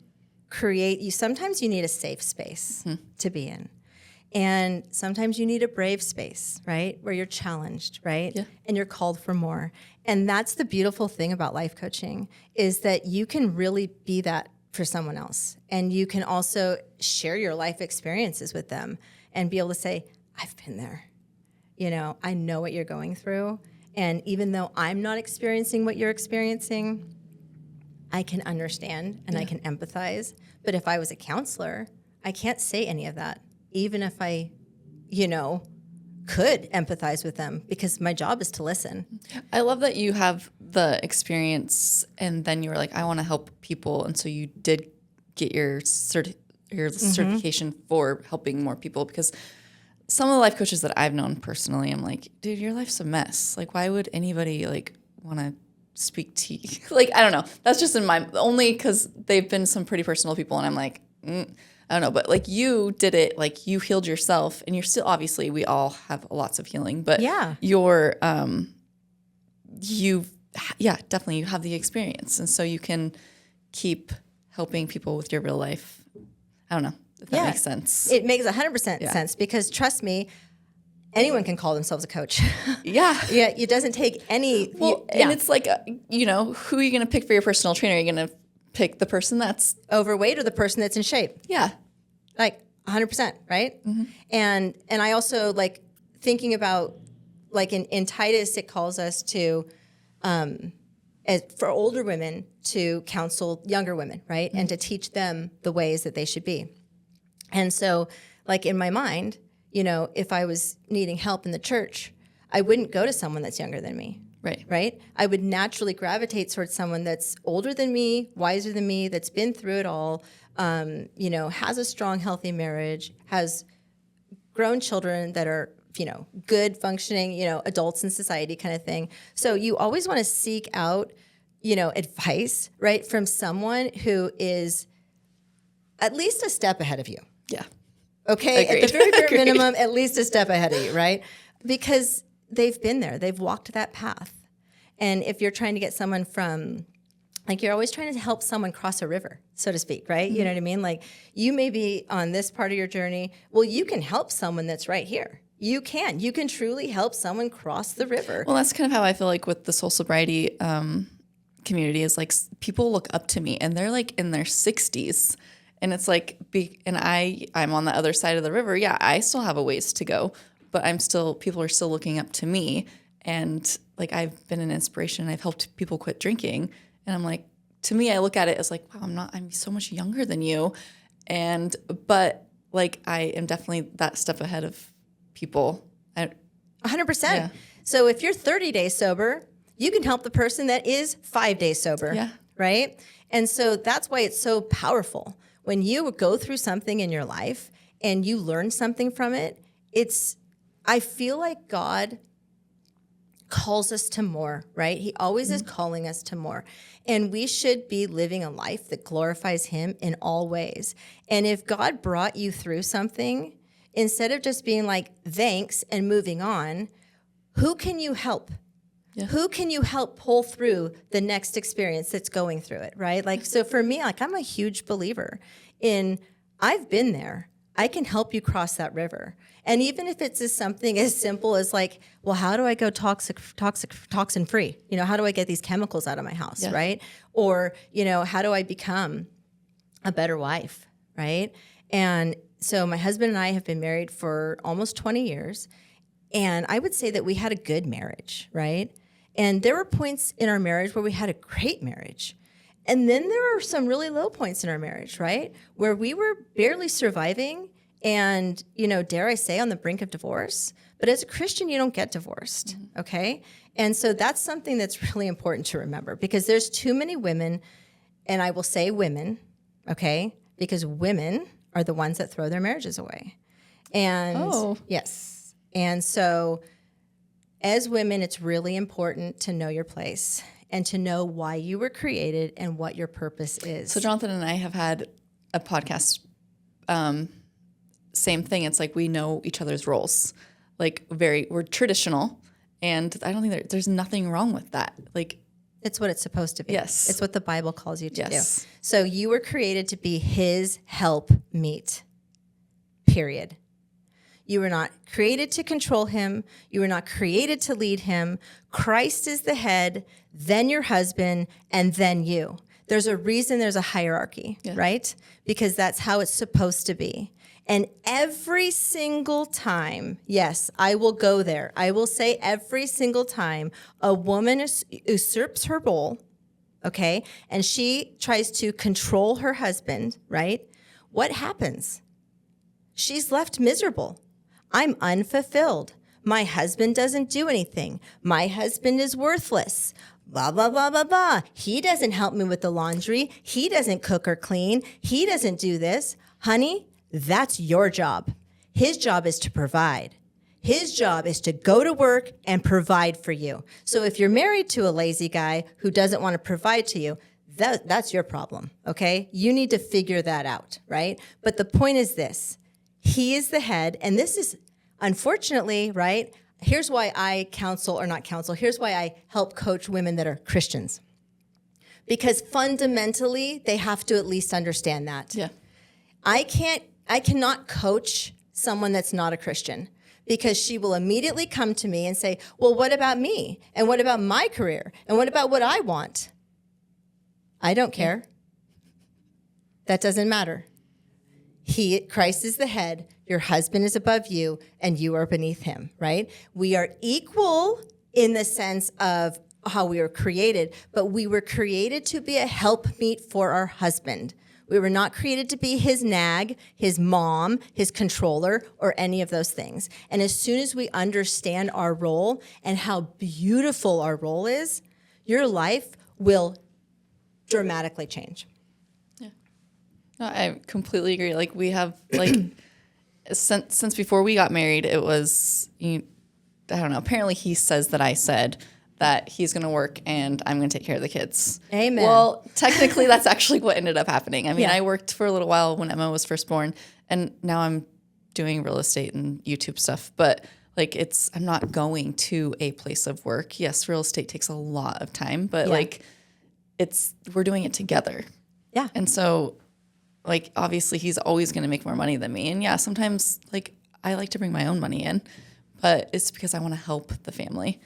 create... Sometimes you need a safe space to be in. And sometimes you need a brave space, right? Where you're challenged, right? Yeah. And you're called for more. And that's the beautiful thing about life coaching is that you can really be that for someone else. And you can also share your life experiences with them and be able to say, I've been there. You know, I know what you're going through. And even though I'm not experiencing what you're experiencing, I can understand and I can empathize. But if I was a counselor, I can't say any of that, even if I, you know, could empathize with them, because my job is to listen. I love that you have the experience and then you were like, I want to help people. And so you did get your certification for helping more people, because some of the life coaches that I've known personally, I'm like, dude, your life's a mess. Like, why would anybody like want to speak to you? Like, I don't know. That's just in my, only because they've been some pretty personal people. And I'm like, I don't know. But like you did it, like you healed yourself, and you're still, obviously we all have lots of healing, but you're, definitely you have the experience. And so you can keep helping people with your real life. I don't know if that makes sense. It makes 100% sense, because trust me, anyone can call themselves a coach. Yeah. It doesn't take any. And it's like, you know, who are you going to pick for your personal trainer? Are you going to pick the person that's overweight or the person that's in shape? Yeah. Like 100%, right? Mm-hmm. And I also like thinking about, like in Titus, it calls us to, for older women to counsel younger women, right? Mm-hmm. And to teach them the ways that they should be. And so, like in my mind, you know, if I was needing help in the church, I wouldn't go to someone that's younger than me. Right? I would naturally gravitate towards someone that's older than me, wiser than me, that's been through it all, you know, has a strong, healthy marriage, has grown children that are, you know, good, functioning, you know, adults in society kind of thing. So you always want to seek out, you know, advice, right, from someone who is at least a step ahead of you. Yeah. Okay? Agreed. At the very bare minimum, at least a step ahead of you, right? Because they've been there. They've walked that path. And if you're trying to get someone from, like, you're always trying to help someone cross a river, so to speak, right? Mm-hmm. You know what I mean? Like, you may be on this part of your journey. Well, you can help someone that's right here. You can. You can truly help someone cross the river. Well, that's kind of how I feel like with the soul sobriety community is like people look up to me and they're like in their 60s. And it's like, I'm on the other side of the river. Yeah, I still have a ways to go, but people are still looking up to me. And like, I've been an inspiration. I've helped people quit drinking. And I'm like, to me, I look at it as like, wow, I'm so much younger than you. But like, I am definitely that step ahead of people. 100%. Yeah. So if you're 30 days sober, you can help the person that is 5 days sober. Yeah. Right? And so that's why it's so powerful. When you go through something in your life and you learn something from it, I feel like God calls us to more, right? He always is calling us to more. And we should be living a life that glorifies him in all ways. And if God brought you through something, instead of just being like, thanks, and moving on, who can you help? Yeah. Who can you help pull through the next experience that's going through it, right? Like, so for me, like, I'm a huge believer in, I've been there. I can help you cross that river. And even if it's just something as simple as like, well, how do I go toxin-free? You know, how do I get these chemicals out of my house, right? Or, you know, how do I become a better wife, right? And so my husband and I have been married for almost 20 years. And I would say that we had a good marriage, right? And there were points in our marriage where we had a great marriage. And then there were some really low points in our marriage, right? Where we were barely surviving and, dare I say, on the brink of divorce. But as a Christian, you don't get divorced, okay? And so that's something that's really important to remember, because there's too many women, and I will say women, okay? Because women are the ones that throw their marriages away. And yes. And so as women, it's really important to know your place and to know why you were created and what your purpose is. So Jonathan and I have had a podcast, same thing. It's like we know each other's roles. Like we're traditional, and I don't think there's nothing wrong with that. Like, it's what it's supposed to be. Yes. It's what the Bible calls you to do. Yes. So you were created to be his help meet, period. You were not created to control him. You were not created to lead him. Christ is the head, then your husband, and then you. There's a reason there's a hierarchy, right? Because that's how it's supposed to be. And every single time, yes, I will go there. I will say every single time a woman usurps her role, okay, and she tries to control her husband, right? What happens? She's left miserable. I'm unfulfilled. My husband doesn't do anything. My husband is worthless. Blah, blah, blah, blah, blah. He doesn't help me with the laundry. He doesn't cook or clean. He doesn't do this. Honey, that's your job. His job is to provide. His job is to go to work and provide for you. So if you're married to a lazy guy who doesn't want to provide to you, that's your problem, okay? You need to figure that out, right? But the point is this. He is the head, and this is, unfortunately, right? Here's why I counsel, or not counsel, here's why I help coach women that are Christians. Because fundamentally, they have to at least understand that. Yeah. I cannot coach someone that's not a Christian, because she will immediately come to me and say, well, what about me? And what about my career? And what about what I want? I don't care. That doesn't matter. Christ is the head, your husband is above you, and you are beneath him, right? We are equal in the sense of how we were created, but we were created to be a helpmeet for our husband. We were not created to be his nag, his mom, his controller, or any of those things. And as soon as we understand our role and how beautiful our role is, your life will dramatically change. No, I completely agree. Like we have since before we got married, it was, I don't know, apparently he says that I said that he's going to work and I'm going to take care of the kids. Amen. Well, technically that's actually what ended up happening. I mean, I worked for a little while when Emma was first born, and now I'm doing real estate and YouTube stuff, but like I'm not going to a place of work. Yes, real estate takes a lot of time, but we're doing it together. Yeah. And so like, obviously he's always going to make more money than me. And yeah, sometimes like I like to bring my own money in, but it's because I want to help the family.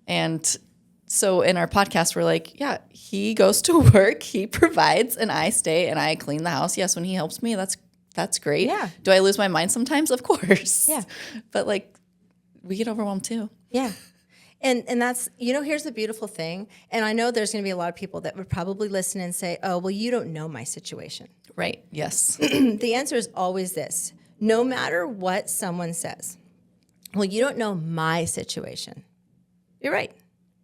And so in our podcast, we're like, yeah, he goes to work, he provides, and I stay and I clean the house. Yes, when he helps me, that's great. Yeah. Do I lose my mind sometimes? Of course. Yeah. But like, we get overwhelmed too. Yeah. And that's, here's the beautiful thing. And I know there's going to be a lot of people that would probably listen and say, oh, well, you don't know my situation. Right. Yes. The answer is always this. No matter what someone says, well, you don't know my situation. You're right.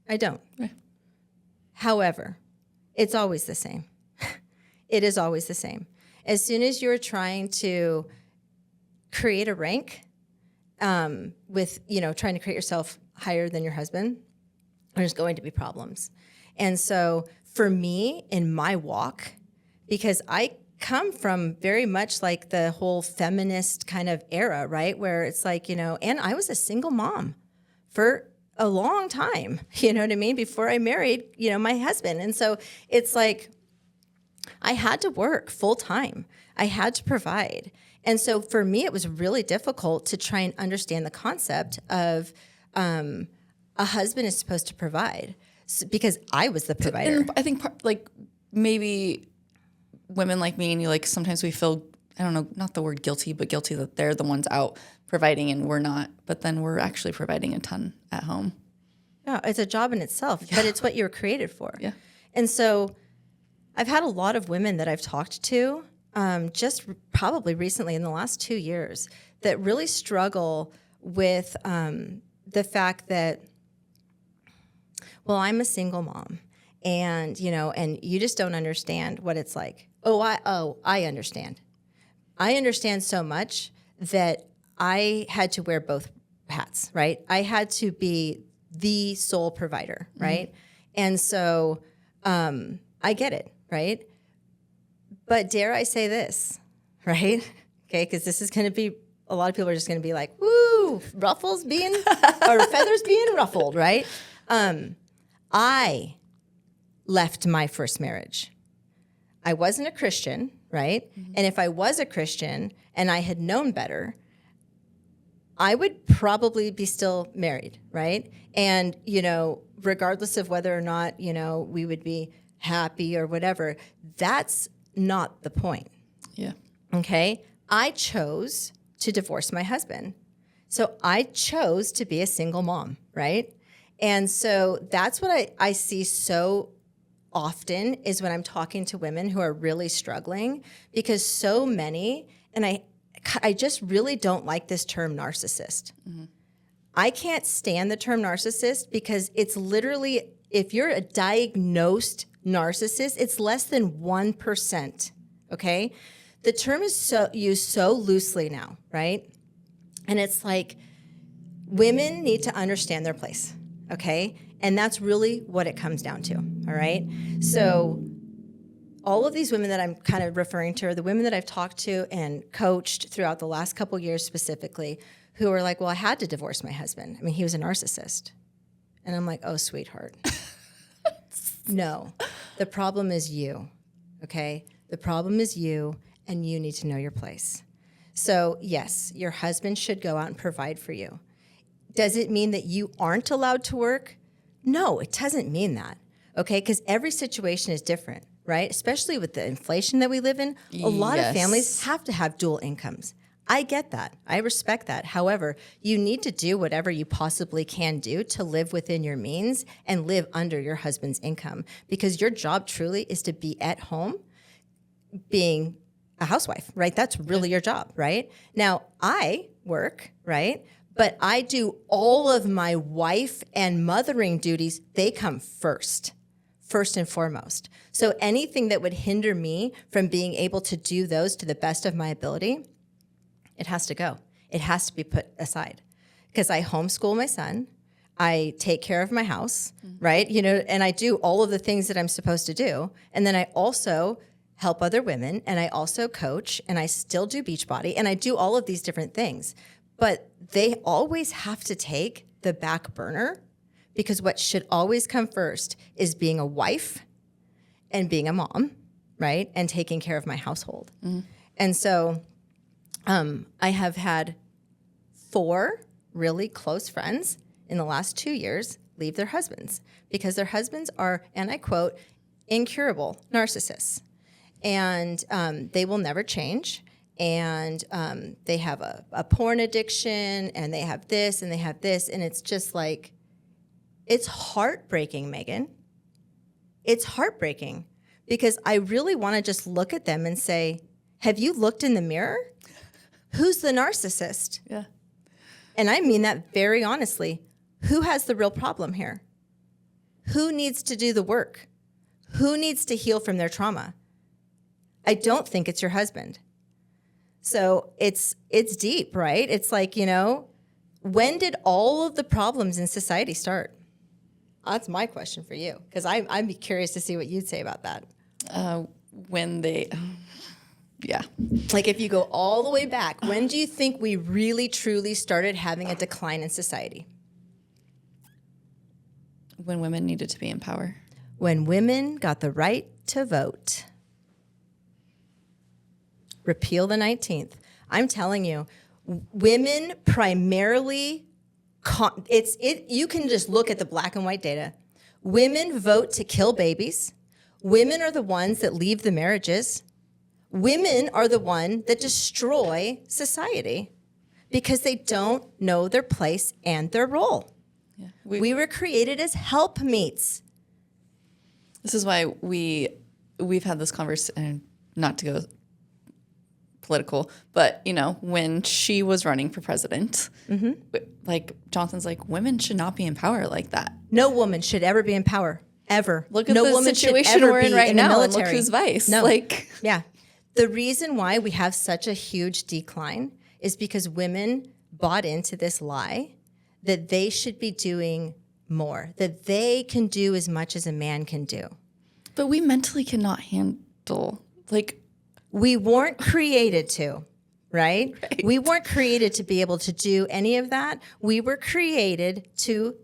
I don't. Right. However, it's always the same. It is always the same. As soon as you're trying to create a rank with, trying to create yourself higher than your husband, there's going to be problems. And so for me, in my walk, because I come from very much like the whole feminist kind of era, right? Where it's like, and I was a single mom for a long time, you know what I mean? Before I married, my husband. And so it's like, I had to work full time. I had to provide. And so for me, it was really difficult to try and understand the concept of, a husband is supposed to provide, because I was the provider. And I think maybe women like me and you, like sometimes we feel, I don't know, not the word guilty, but guilty that they're the ones out providing and we're not. But then we're actually providing a ton at home. Yeah, it's a job in itself, but it's what you were created for. Yeah. And so I've had a lot of women that I've talked to just probably recently in the last 2 years that really struggle with the fact that, well, I'm a single mom, and and you just don't understand what it's like. I understand. I understand so much that I had to wear both hats, right? I had to be the sole provider, right? And so I get it, right? But dare I say this, right? Okay, because this is going to be, a lot of people are just going to be like, woo, ruffles being, or feathers being ruffled, right? I left my first marriage. I wasn't a Christian, right? And if I was a Christian and I had known better, I would probably be still married, right? And, regardless of whether or not, we would be happy or whatever, that's not the point. Yeah. Okay? I chose to divorce my husband. So I chose to be a single mom, right? And so that's what I see so often is when I'm talking to women who are really struggling, because so many, and I just really don't like this term narcissist. I can't stand the term narcissist because it's literally, if you're a diagnosed narcissist, it's less than 1%, okay? The term is used so loosely now, right? And it's like women need to understand their place, okay? And that's really what it comes down to, all right? So all of these women that I'm kind of referring to are the women that I've talked to and coached throughout the last couple years specifically, who are like, well, I had to divorce my husband. I mean, he was a narcissist. And I'm like, oh, sweetheart. No, the problem is you, okay? The problem is you, and you need to know your place. So yes, your husband should go out and provide for you. Does it mean that you aren't allowed to work? No, it doesn't mean that, okay? Because every situation is different, right? Especially with the inflation that we live in, a lot of families have to have dual incomes. I get that. I respect that. However, you need to do whatever you possibly can do to live within your means and live under your husband's income, because your job truly is to be at home being a housewife, right? That's really your job, right? Now, I work, right? But I do all of my wife and mothering duties. They come first and foremost. So anything that would hinder me from being able to do those to the best of my ability, it has to go. It has to be put aside, because I homeschool my son. I take care of my house, right? And I do all of the things that I'm supposed to do. And then I also help other women, and I also coach, and I still do Beachbody, and I do all of these different things. But they always have to take the back burner, because what should always come first is being a wife and being a mom, right? And taking care of my household. And so I have had 4 really close friends in the last 2 years leave their husbands because their husbands are, and I quote, incurable narcissists. And they will never change. And they have a porn addiction, and they have this, and they have this. And it's just like, it's heartbreaking, Megan. It's heartbreaking, because I really want to just look at them and say, have you looked in the mirror? Who's the narcissist? Yeah. And I mean that very honestly. Who has the real problem here? Who needs to do the work? Who needs to heal from their trauma? I don't think it's your husband. So it's deep, right? It's like, when did all of the problems in society start? That's my question for you, because I'd be curious to see what you'd say about that. Yeah. Like, if you go all the way back, when do you think we really, truly started having a decline in society? When women needed to be in power. When women got the right to vote. Repeal the 19th. I'm telling you, women primarily, you can just look at the black and white data. Women vote to kill babies. Women are the ones that leave the marriages. Women are the one that destroy society because they don't know their place and their role. Yeah. We were created as helpmeets. This is why we've had this conversation, not to go political, but when she was running for president, like Johnson's like, women should not be in power like that. No woman should ever be in power, ever. Look at no the woman situation should ever we're in be right in the now, and look military. who's vice. No. Like, yeah. The reason why we have such a huge decline is because women bought into this lie that they should be doing more, that they can do as much as a man can do. but we mentally cannot handle, like, We weren't created to, right? We weren't created to be able to do any of that. We were created to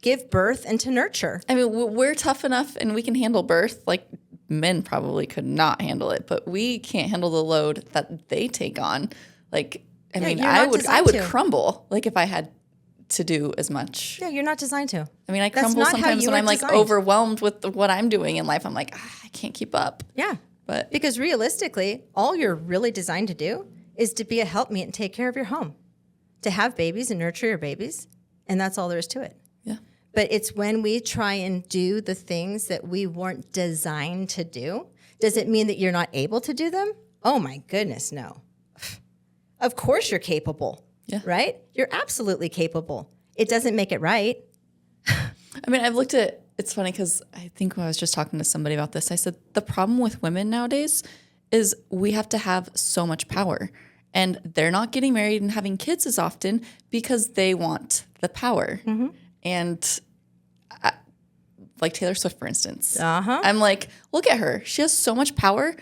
give birth and to nurture. I mean, we're tough enough and we can handle birth. Like, men probably could not handle it, but we can't handle the load that they take on. Like, I mean, you're I not would designed to. crumble, like, if I had to do as much. Yeah, you're not designed to. I mean, I That's crumble not how sometimes you when were I'm like designed. overwhelmed with what I'm doing in life. I'm like, I can't keep up. Yeah. But Because realistically, all you're really designed to do is to be a helpmeet and take care of your home, to have babies and nurture your babies. And that's all there is to it. yeah, But it's when we try and do the things that we weren't designed to do. Does it mean that you're not able to do them? Oh my goodness, no. Of course you're capable, Yeah. right? You're absolutely capable. It doesn't make it right. I mean, I've looked at, it's funny because I think when I was just talking to somebody about this, I said, the problem with women nowadays is we have to have so much power. And they're not getting married and having kids as often because they want the power. And like Taylor Swift, for instance, I'm like, look at her. She has so much power.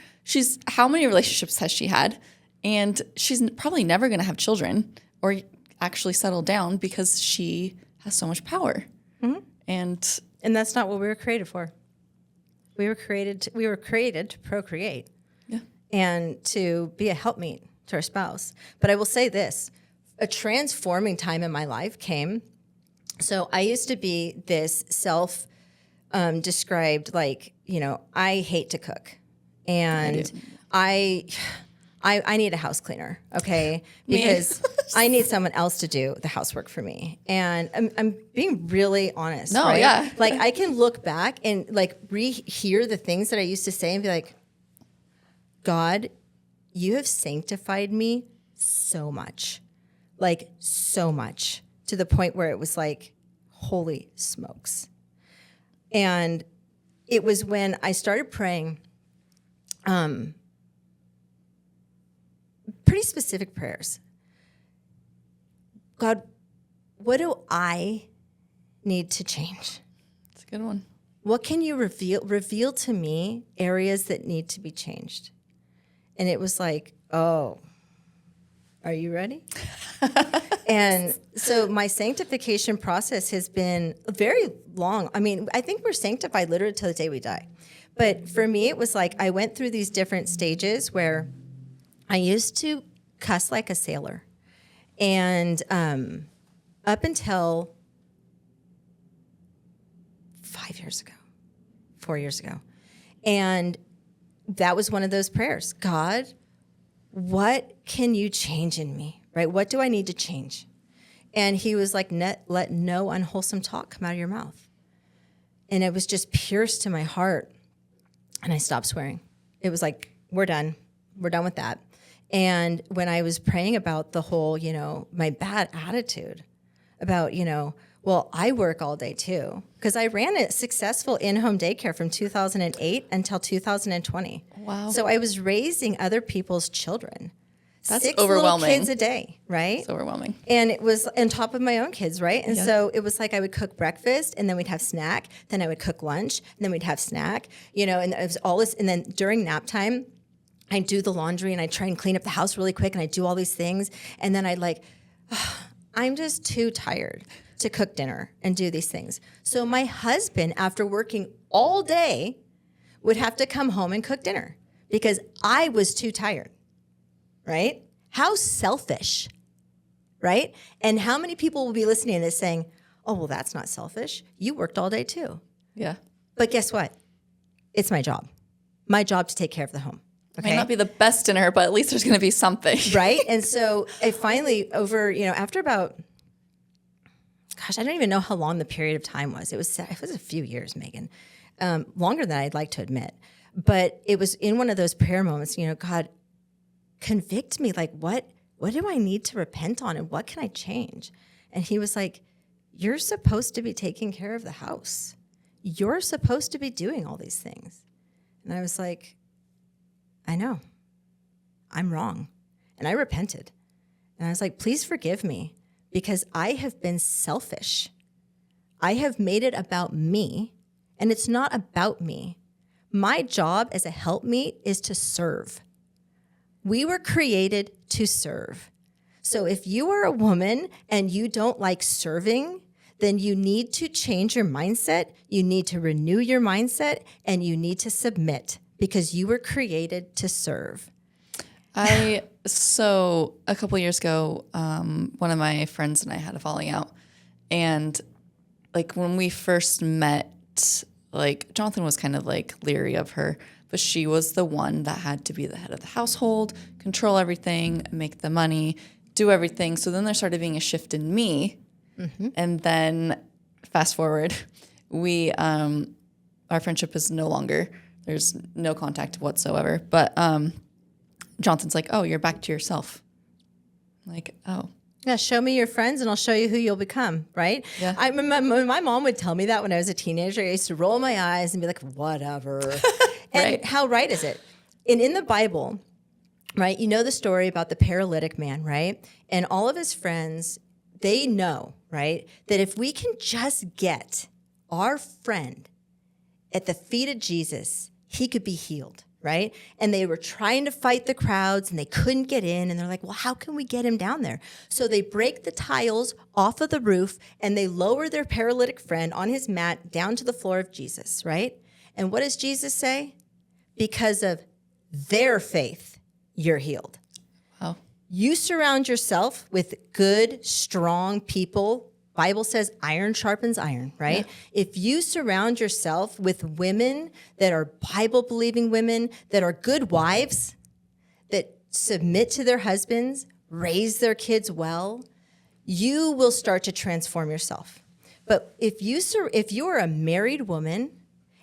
How many relationships has she had? And she's probably never going to have children or actually settle down because she has so much power. And that's not what we were created for. We were created to procreate. Yeah. And to be a helpmeet to our spouse. But I will say this, a transforming time in my life came. So I used to be this described like, I hate to cook. And I need a house cleaner, okay? Because I need someone else to do the housework for me. And I'm being really honest, No, right? yeah. Like I can look back and like rehear the things that I used to say and be like, God, you have sanctified me so much, like so much, to the point where it was like, holy smokes. And it was when I started praying pretty specific prayers. God, what do I need to change? it's a good one. What can you reveal to me areas that need to be changed? And it was like, oh, are you ready? And so my sanctification process has been very long. I mean, I think we're sanctified literally till the day we die. But for me, it was like I went through these different stages where I used to cuss like a sailor. And up until 4 years ago. And that was one of those prayers. God, what can you change in me, right? What do I need to change? And he was like, let no unwholesome talk come out of your mouth. And it was just pierced to my heart. And I stopped swearing. It was like, we're done. We're done with that. And when I was praying about the whole, my bad attitude about, well, I work all day too, because I ran a successful in-home daycare from 2008 until 2020. Wow. So I was raising other people's children. That's 6 little overwhelming. kids a day, right? It's overwhelming. And it was on top of my own kids, right? And so it was like I would cook breakfast and then we'd have snack. Then I would cook lunch and then we'd have snack, and it was all this. And then during nap time, I'd do the laundry and I'd try and clean up the house really quick and I'd do all these things. And then I'd like, I'm just too tired to cook dinner and do these things. So my husband, after working all day, would have to come home and cook dinner because I was too tired, right? How selfish, right? And how many people will be listening to this saying, oh, well, that's not selfish. You worked all day too. Yeah. But guess what? It's my job to take care of the home. Okay? Might not be the best dinner, but at least there's going to be something. Right? And so I finally after about, I don't even know how long the period of time was. It was a few years, Megan, longer than I'd like to admit. But it was in one of those prayer moments, God, convict me. Like, what do I need to repent on, and what can I change? And he was like, you're supposed to be taking care of the house. You're supposed to be doing all these things. And I was like, I know. I'm wrong. And I repented. And I was like, please forgive me, because I have been selfish. I have made it about me, and it's not about me. My job as a helpmeet is to serve. We were created to serve. So if you are a woman and you don't like serving, then you need to change your mindset. You need to renew your mindset, and you need to submit, because you were created to serve. So a couple years ago, one of my friends and I had a falling out, and like when we first met, like Jonathan was kind of like leery of her, but she was the one that had to be the head of the household, control everything, make the money, do everything. So then there started being a shift in me. Mm-hmm. And then fast forward, our friendship is no longer, there's no contact whatsoever. But Jonathan's like, oh, you're back to yourself. I'm like, oh. Yeah, show me your friends and I'll show you who you'll become, right? Yeah. I remember when my mom would tell me that when I was a teenager, I used to roll my eyes and be like, whatever. And Right. how right is it? And in the Bible, right, you know the story about the paralytic man, right? And all of his friends, they know, right, that if we can just get our friend at the feet of Jesus, he could be healed, right? And they were trying to fight the crowds and they couldn't get in. And they're like, well, how can we get him down there? So they break the tiles off of the roof and they lower their paralytic friend on his mat down to the floor of Jesus, right? And what does Jesus say? Because of their faith, you're healed. Wow. You surround yourself with good, strong people. Bible says iron sharpens iron, right? Yeah. If you surround yourself with women that are Bible-believing women, that are good wives, that submit to their husbands, raise their kids well, you will start to transform yourself. But if you are a married woman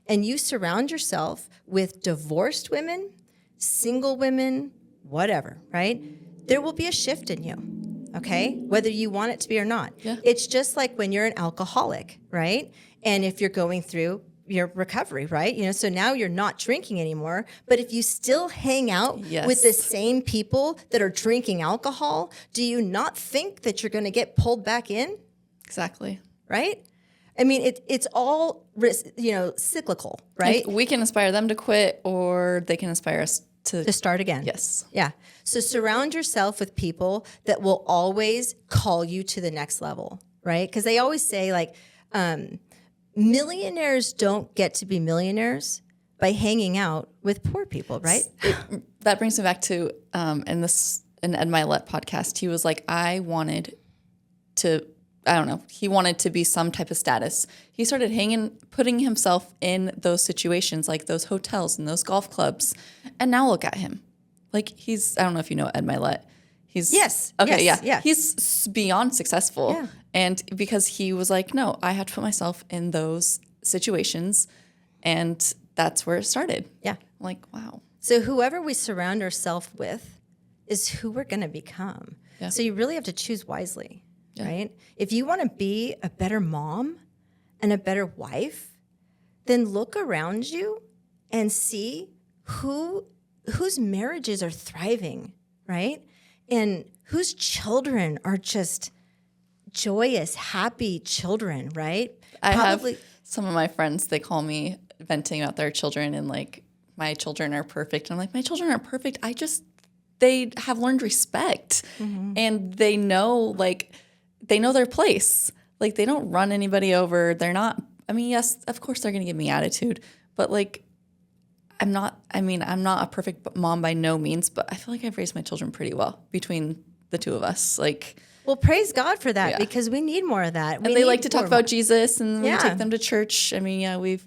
and you surround yourself with divorced women, single women, whatever, right? There will be a shift in you. Okay, whether you want it to be or not. Yeah. It's just like when you're an alcoholic, right? And if you're going through your recovery, right? You know, so now you're not drinking anymore, but if you still hang out with the same people that are drinking alcohol, do you not think that you're going to get pulled back in? Exactly. Right? I mean, it's all, cyclical, right? Like we can inspire them to quit, or they can inspire us to start again. Yes. Yeah. So surround yourself with people that will always call you to the next level, right? Because they always say like, millionaires don't get to be millionaires by hanging out with poor people, right? That brings me back to in Ed Milet podcast, he was like, he wanted to be some type of status. He started putting himself in those situations, like those hotels and those golf clubs. And now look at him. Like I don't know if you know Ed Milet. Yes. Okay, yes, yeah. Yeah. He's beyond successful. Yeah. And because he was like, no, I have to put myself in those situations. And that's where it started. Yeah. I'm like, wow. So whoever we surround ourselves with is who we're going to become. Yeah. So you really have to choose wisely. Yeah. Right? If you want to be a better mom and a better wife, then look around you and see whose marriages are thriving, right? And whose children are just joyous, happy children, right? I have some of my friends, they call me venting about their children and like, my children are perfect. And I'm like, my children aren't perfect. They have learned respect and they know their place. Like they don't run anybody over. They're not, yes, of course they're going to give me attitude, but like, I'm not a perfect mom by no means, but I feel like I've raised my children pretty well between the two of us. Like, well, praise God for that because we need more of that. And they like to talk about Jesus and we take them to church. We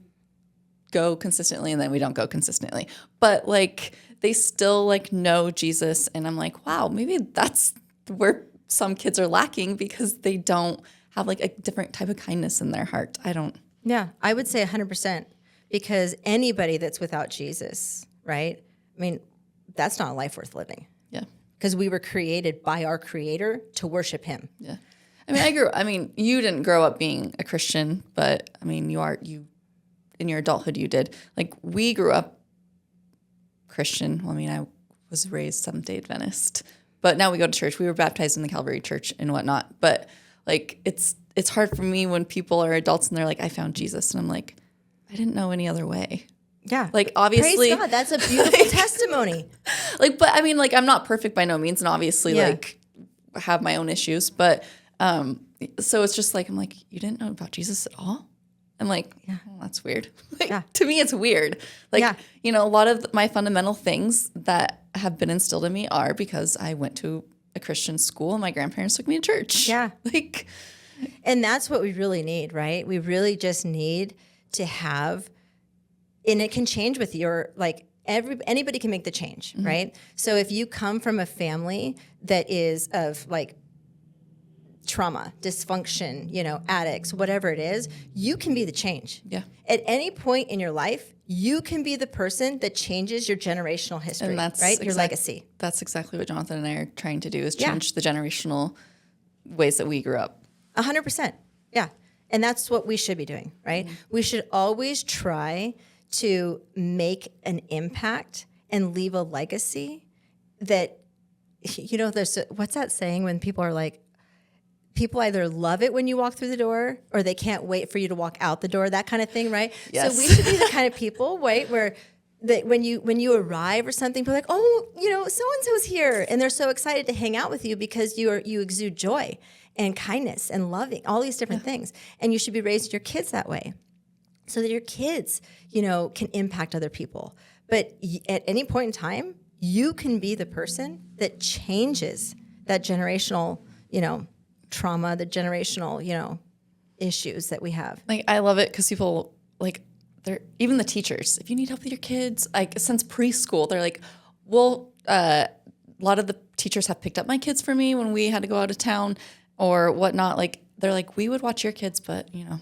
go consistently and then we don't go consistently, but like they still like know Jesus. And I'm like, wow, maybe that's where some kids are lacking because they don't have like a different type of kindness in their heart. Yeah, I would say 100% because anybody that's without Jesus, right? That's not a life worth living. Yeah. because we were created by our Creator to worship Him. Yeah. I mean, you didn't grow up being a Christian, but I mean, you in your adulthood, you did. Like, we grew up Christian. Well, I mean, I was raised Seventh-day Adventist, but now we go to church. We were baptized in the Calvary Church and whatnot. But like, it's hard for me when people are adults and they're like, I found Jesus. And I'm like, I didn't know any other way. Yeah. Like, obviously. Praise God. That's a beautiful testimony. Like, but I mean, like, I'm not perfect by no means. And obviously, like, have my own issues. But so it's just like, I'm like, you didn't know about Jesus at all? I'm like, oh, that's weird. Like, to me, it's weird. Like, you know, a lot of my fundamental things that have been instilled in me are because I went to a Christian school and my grandparents took me to church. Yeah. Like, and that's what we really need, right? We really just need to have, and it can change with your, like, anybody can make the change, right? So if you come from a family that is of like trauma, dysfunction, you know, addicts, whatever it is, you can be the change. Yeah. At any point in your life, you can be the person that changes your generational history, and that's right? Your legacy. That's exactly what Jonathan and I are trying to do, is change the generational ways that we grew up. 100%. Yeah. And that's what we should be doing, right? We should always try to make an impact and leave a legacy that, you know, what's that saying when people are like, people either love it when you walk through the door or they can't wait for you to walk out the door, that kind of thing, right? Yes. So we should be the kind of people, right, where that when you arrive or something, people are like, oh, you know, so-and-so's here. And they're so excited to hang out with you because you exude joy and kindness and loving, all these different things. And you should be raising your kids that way so that your kids, you know, can impact other people. But at any point in time, you can be the person that changes that generational, you know, trauma, the generational, you know, issues that we have. Like, I love it because people, like, they're, even the teachers, if you need help with your kids, like, since preschool, they're like, well, a lot of the teachers have picked up my kids for me when we had to go out of town or whatnot. Like, they're like, we would watch your kids, but, you know,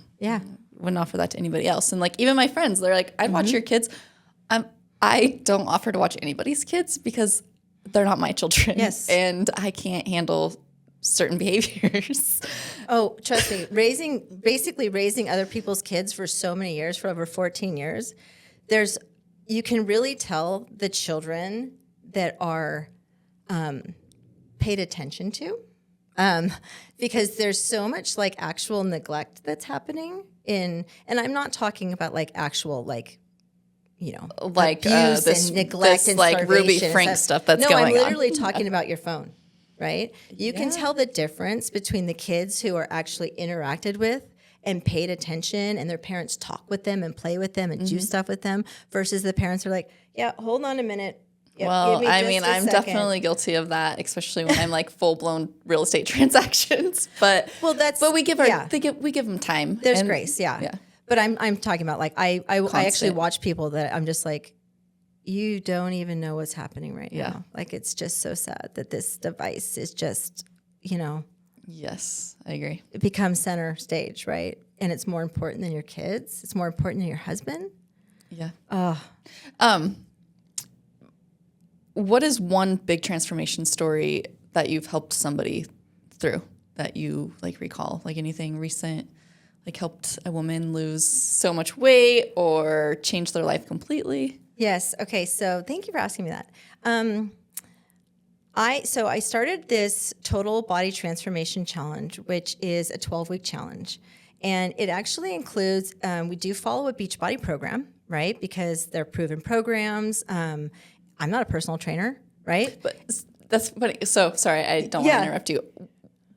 wouldn't offer that to anybody else. And like, even my friends, they're like, I'd watch your kids. I don't offer to watch anybody's kids because they're not my children. Yes. And I can't handle certain behaviors. Oh, trust me, basically raising other people's kids for so many years, for over 14 years, you can really tell the children that are paid attention to, because there's so much like actual neglect that's happening and I'm not talking about like actual like, you know, like abuse and neglect and like Ruby starvation Frank and stuff that's no, going on. I'm literally talking about your phone, right? You can tell the difference between the kids who are actually interacted with and paid attention and their parents talk with them and play with them and do stuff with them versus the parents are like, yeah, hold on a minute. Yep, well, I mean, I'm definitely guilty of that, especially when I'm like full blown real estate transactions. But we give we give them time. There's grace, yeah. But I'm talking about like I actually watch people that I'm just like, you don't even know what's happening right now. Like, it's just so sad that this device is just, you know. Yes, I agree. It becomes center stage, right? And it's more important than your kids. It's more important than your husband. Yeah. What is one big transformation story that you've helped somebody through that you like recall? Like anything recent, like helped a woman lose so much weight or change their life completely? Yes. Okay. So thank you for asking me that. I started this Total Body Transformation Challenge, which is a 12-week challenge. And it actually includes, we do follow a Beachbody program, right? Because they're proven programs. I'm not a personal trainer, right? But that's funny. So sorry, I don't want to interrupt you.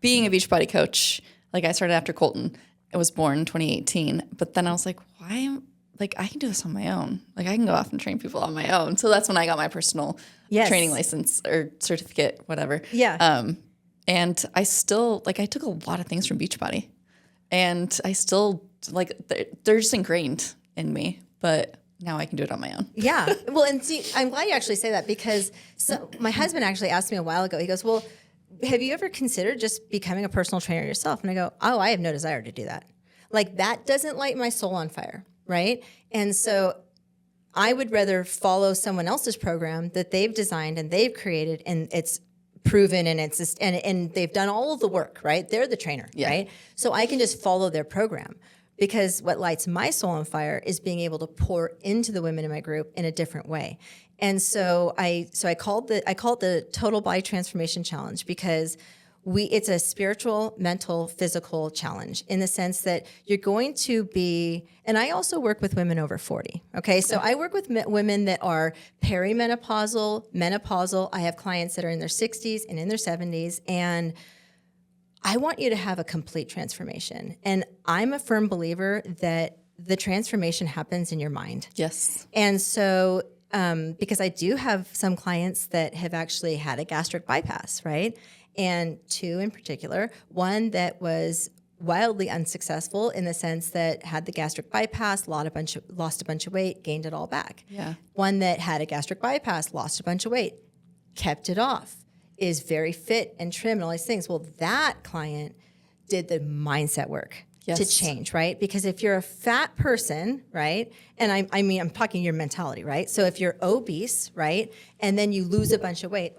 Being a Beachbody coach, like I started after Colton. I was born in 2018. But then I was like, I can do this on my own. Like, I can go off and train people on my own. So that's when I got my personal training license or certificate, whatever. Yeah. And I still, I took a lot of things from Beachbody. And I still, they're just ingrained in me. But now I can do it on my own. Yeah. Well, and see, I'm glad you actually say that because my husband actually asked me a while ago, he goes, well, have you ever considered just becoming a personal trainer yourself? And I go, oh, I have no desire to do that. Like, that doesn't light my soul on fire. Right. And so I would rather follow someone else's program that they've designed and they've created, and it's proven and it's just, and they've done all of the work, right? They're the trainer, right? So I can just follow their program. Because what lights my soul on fire is being able to pour into the women in my group in a different way. And so I call it the Total Body Transformation Challenge because it's a spiritual, mental, physical challenge in the sense that you're going to be, and I also work with women over 40. Okay. So I work with women that are perimenopausal, menopausal. I have clients that are in their 60s and in their 70s. And I want you to have a complete transformation. And I'm a firm believer that the transformation happens in your mind. Yes. And so, because I do have some clients that have actually had a gastric bypass, right? And two in particular, one that was wildly unsuccessful in the sense that had the gastric bypass, lost a bunch of weight, gained it all back. Yeah. One that had a gastric bypass, lost a bunch of weight, kept it off, is very fit and trim and all these things. Well, that client did the mindset work to change, right? Because if you're a fat person, right? And I'm talking your mentality, right? So if you're obese, right? And then you lose a bunch of weight,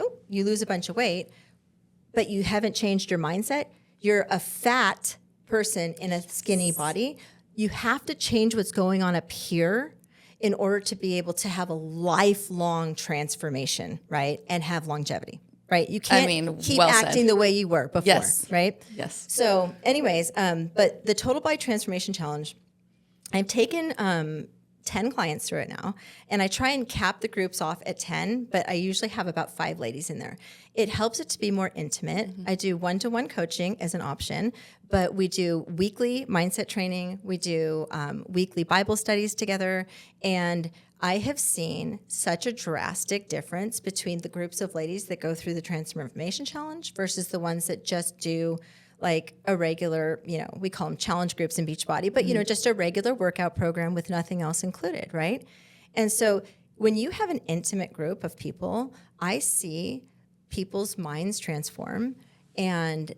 but you haven't changed your mindset, you're a fat person in a skinny body. You have to change what's going on up here in order to be able to have a lifelong transformation, right? And have longevity. Right, you can't keep acting the way you were before, right? Yes. So, anyways, but the Total Body Transformation Challenge, I've taken 10 clients through it now, and I try and cap the groups off at 10, but I usually have about 5 ladies in there. It helps it to be more intimate. I do one-to-one coaching as an option, but we do weekly mindset training. We do weekly Bible studies together, and I have seen such a drastic difference between the groups of ladies that go through the Transformation Challenge versus the ones that just do like a regular, we call them challenge groups in Beachbody, but, just a regular workout program with nothing else included, right? And so when you have an intimate group of people, I see people's minds transform, and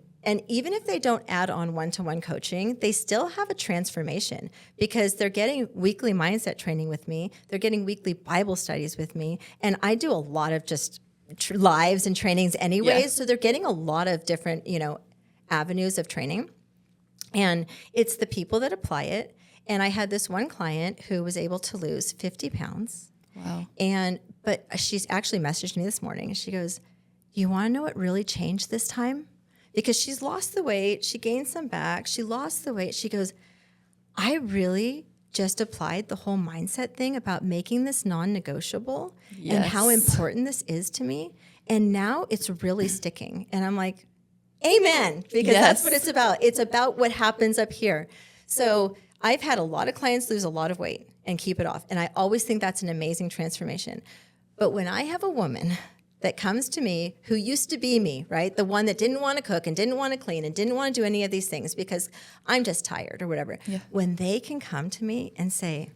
even if they don't add on one-to-one coaching, they still have a transformation because they're getting weekly mindset training with me. They're getting weekly Bible studies with me. And I do a lot of just lives and trainings anyways. Yeah. So they're getting a lot of different, avenues of training. And it's the people that apply it. And I had this one client who was able to lose 50 pounds. Wow. But she's actually messaged me this morning. She goes, "You want to know what really changed this time?" Because she's lost the weight, she gained some back, she lost the weight. She goes, "I really just applied the whole mindset thing about making this non-negotiable and how important this is to me. And now it's really sticking." And I'm like, amen, because that's what it's about. It's about what happens up here. So I've had a lot of clients lose a lot of weight and keep it off. And I always think that's an amazing transformation. But when I have a woman that comes to me who used to be me, right? The one that didn't want to cook and didn't want to clean and didn't want to do any of these things because I'm just tired or whatever. Yeah. When they can come to me and say,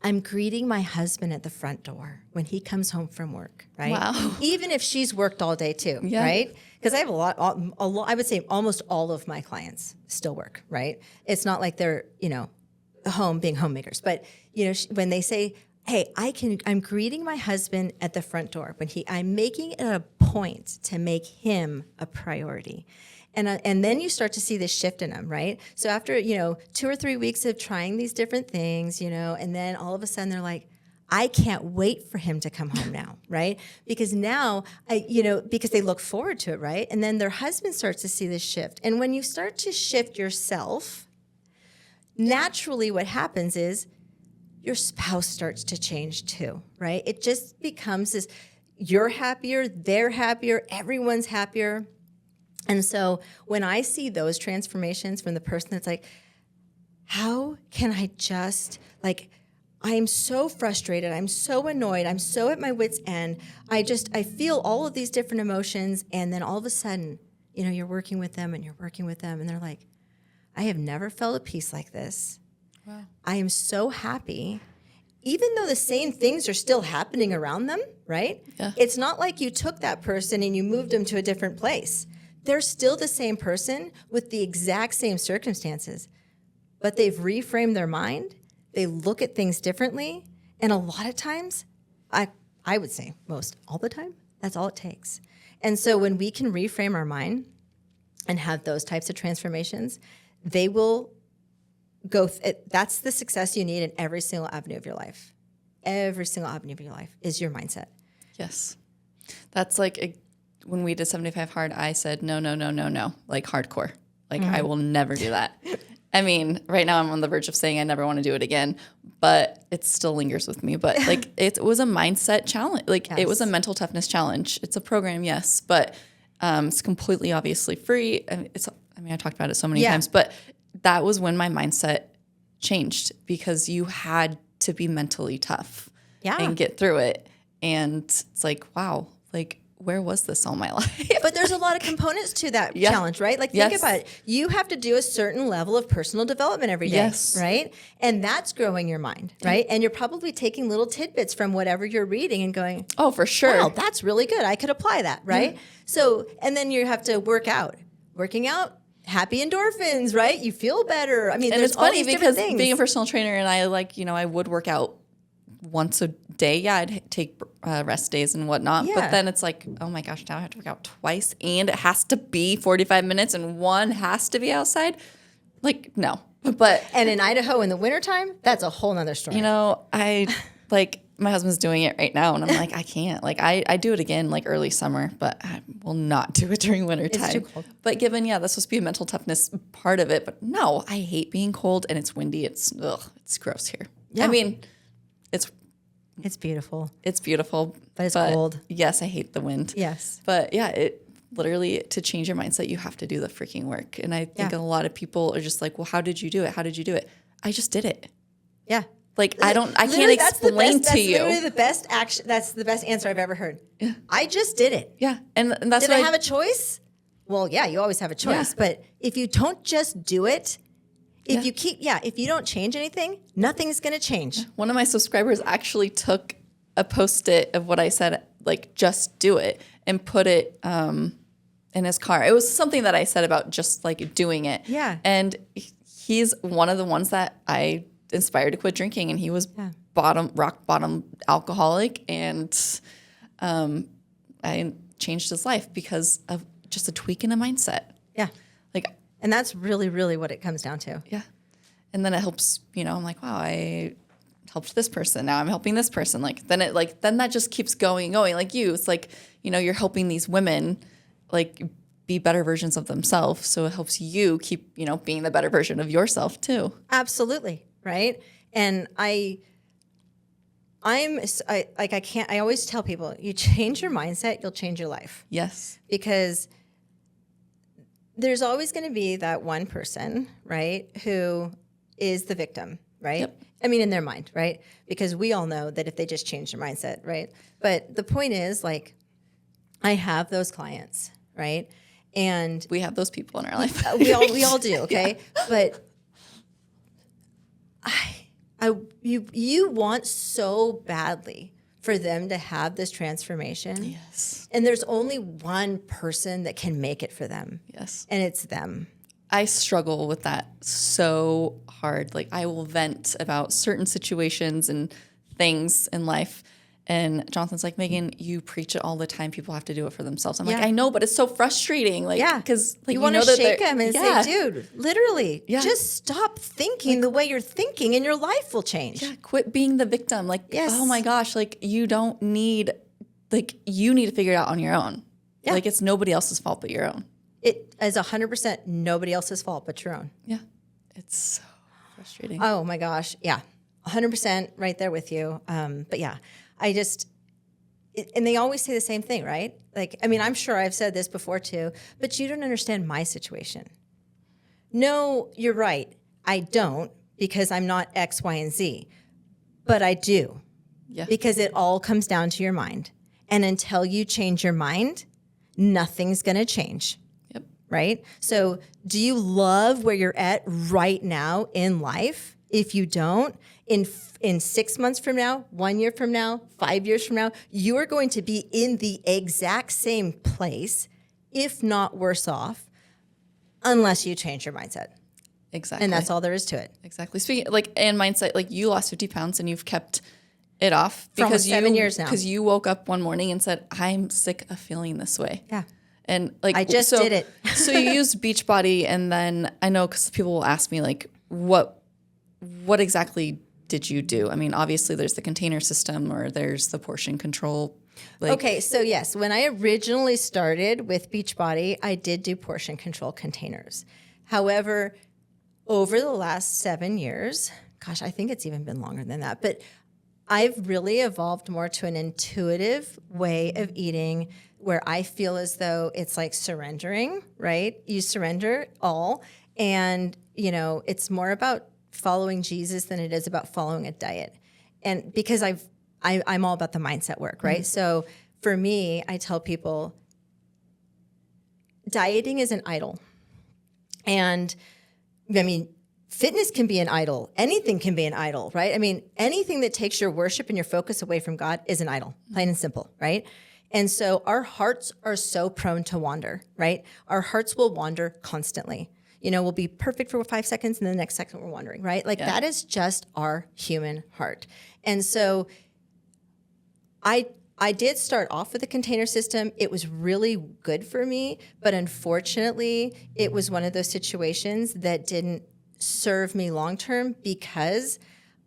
"I'm greeting my husband at the front door when he comes home from work," right? Wow. Even if she's worked all day too, right? Because I have a lot, I would say almost all of my clients still work, right? It's not like they're, home being homemakers, but when they say, "Hey, I'm greeting my husband at the front door when I'm making it a point to make him a priority." And then you start to see this shift in them, right? So after, 2 or 3 weeks of trying these different things, and then all of a sudden they're like, "I can't wait for him to come home now," right? Because now, because they look forward to it, right? And then their husband starts to see this shift. And when you start to shift yourself, naturally what happens is your spouse starts to change too, right? It just becomes this, you're happier, they're happier, everyone's happier. And so when I see those transformations from the person that's like, "How can I just, I'm so frustrated, I'm so annoyed, I'm so at my wit's end, I feel all of these different emotions," and then all of a sudden, you're working with them and they're like, "I have never felt a peace like this. Wow. I am so happy," even though the same things are still happening around them, right? Yeah. It's not like you took that person and you moved them to a different place. They're still the same person with the exact same circumstances, but they've reframed their mind. They look at things differently. And a lot of times, I would say most all the time, that's all it takes. And so when we can reframe our mind and have those types of transformations, they will go. That's the success you need in every single avenue of your life. Every single avenue of your life is your mindset. Yes. That's like when we did 75 hard, I said, no, like hardcore. Like I will never do that. I mean, right now I'm on the verge of saying I never want to do it again, but it still lingers with me. But like it was a mindset challenge. Like it was a mental toughness challenge. It's a program, yes, but it's completely obviously free. And I talked about it so many times, but that was when my mindset changed because you had to be mentally tough and get through it. And it's like, wow, like where was this all my life? But there's a lot of components to that challenge, right? Like think about it. You have to do a certain level of personal development every day, right? And that's growing your mind, right? And you're probably taking little tidbits from whatever you're reading and going, oh, for sure. Wow, that's really good. I could apply that, right? So, and then you have to work out. Working out, happy endorphins, right? You feel better. I mean, and there's it's funny all these because things. being a personal trainer and I I would work out once a day. Yeah, I'd take rest days and whatnot. Yeah. But then it's like, oh my gosh, now I have to work out twice and it has to be 45 minutes and one has to be outside. Like, no. But and in Idaho in the wintertime, that's a whole nother story. I like my husband's doing it right now and I'm like, I can't. Like I do it again like early summer, but I will not do it during winter time. It's too cold. But given, that's supposed to be a mental toughness part of it. But no, I hate being cold and it's windy. It's gross here. Yeah. I mean, It's beautiful. it's beautiful. But it's cold. Yes, I hate the wind. Yes. But yeah, it literally, to change your mindset, you have to do the freaking work. And I think a lot of people are just like, well, how did you do it? How did you do it? I just did it. Yeah. Like, I can't Literally, explain that's to you. That's literally the best action. That's the best answer I've ever heard. Yeah. I just did it. Yeah. And that's Did I have a choice? Well, yeah, you always have a choice. Yeah. But if you don't just do it, if you don't change anything, nothing's going to change. One of my subscribers actually took a Post-it of what I said, like, just do it, and put it in his car. It was something that I said about just, like, doing it. Yeah. And he's one of the ones that I inspired to quit drinking, and he was rock bottom alcoholic, and I changed his life because of just a tweak in a mindset. Yeah. Like, And that's really, really what it comes down to. yeah. And then it helps, I'm like, wow, I helped this person. Now I'm helping this person. Then that just keeps going. Like you, it's like, you're helping these women like be better versions of themselves. So it helps you keep, being the better version of yourself too. Absolutely. Right. And I always tell people, you change your mindset, you'll change your life. Yes. Because there's always going to be that one person, right, who is the victim, right? Yep. I mean, in their mind, right? Because we all know that if they just change their mindset, right? But the point is, like, I have those clients, right? And we have those people in our life. we all do, okay? Yeah. But you want so badly for them to have this transformation. Yes. And there's only one person that can make it for them. Yes. And it's them. I struggle with that so hard. Like, I will vent about certain situations and things in life. And Jonathan's like, Megan, you preach it all the time. People have to do it for themselves. I'm like, I know, but it's so frustrating. Like, because like, you want to shake them and say, dude, literally, just stop thinking the way you're thinking and your life will change. Yeah, quit being the victim. Like, oh my gosh, like you don't need, like you need to figure it out on your own. Yeah. Like it's nobody else's fault but your own. It is 100% nobody else's fault but your own. Yeah, it's so frustrating. Oh my gosh, yeah, 100% right there with you. But yeah, and they always say the same thing, right? Like, I mean, I'm sure I've said this before too, but you don't understand my situation. No, you're right. I don't, because I'm not X, Y, and Z, but I do. Yeah. Because it all comes down to your mind. And until you change your mind, nothing's going to change. Yep. Right? So do you love where you're at right now in life? If you don't, in 6 months from now, 1 year from now, 5 years from now, you are going to be in the exact same place, if not worse off, unless you change your mindset. Exactly. And that's all there is to it. Exactly. Speaking and mindset, like you lost 50 pounds and you've kept it off For almost 7 years now. Because you woke up one morning and said, I'm sick of feeling this way. Yeah. And like, I just did it. So you used Beachbody, and then I know because people will ask me like, what exactly did you do? I mean, obviously there's the container system or there's the portion control. Like, Okay, so yes, when I originally started with Beachbody, I did do portion control containers. However, over the last 7 years, gosh, I think it's even been longer than that, but I've really evolved more to an intuitive way of eating where I feel as though it's like surrendering, right? You surrender all, and it's more about following Jesus than it is about following a diet. And because I'm all about the mindset work, right? So for me, I tell people dieting is an idol. And I mean, fitness can be an idol. Anything can be an idol, right? I mean, anything that takes your worship and your focus away from God is an idol, plain and simple, right? And so our hearts are so prone to wander, right? Our hearts will wander constantly. We'll be perfect for 5 seconds and the next second we're wandering, right? Like that is just our human heart. And so I did start off with a container system. It was really good for me, but unfortunately, it was one of those situations that didn't serve me long term because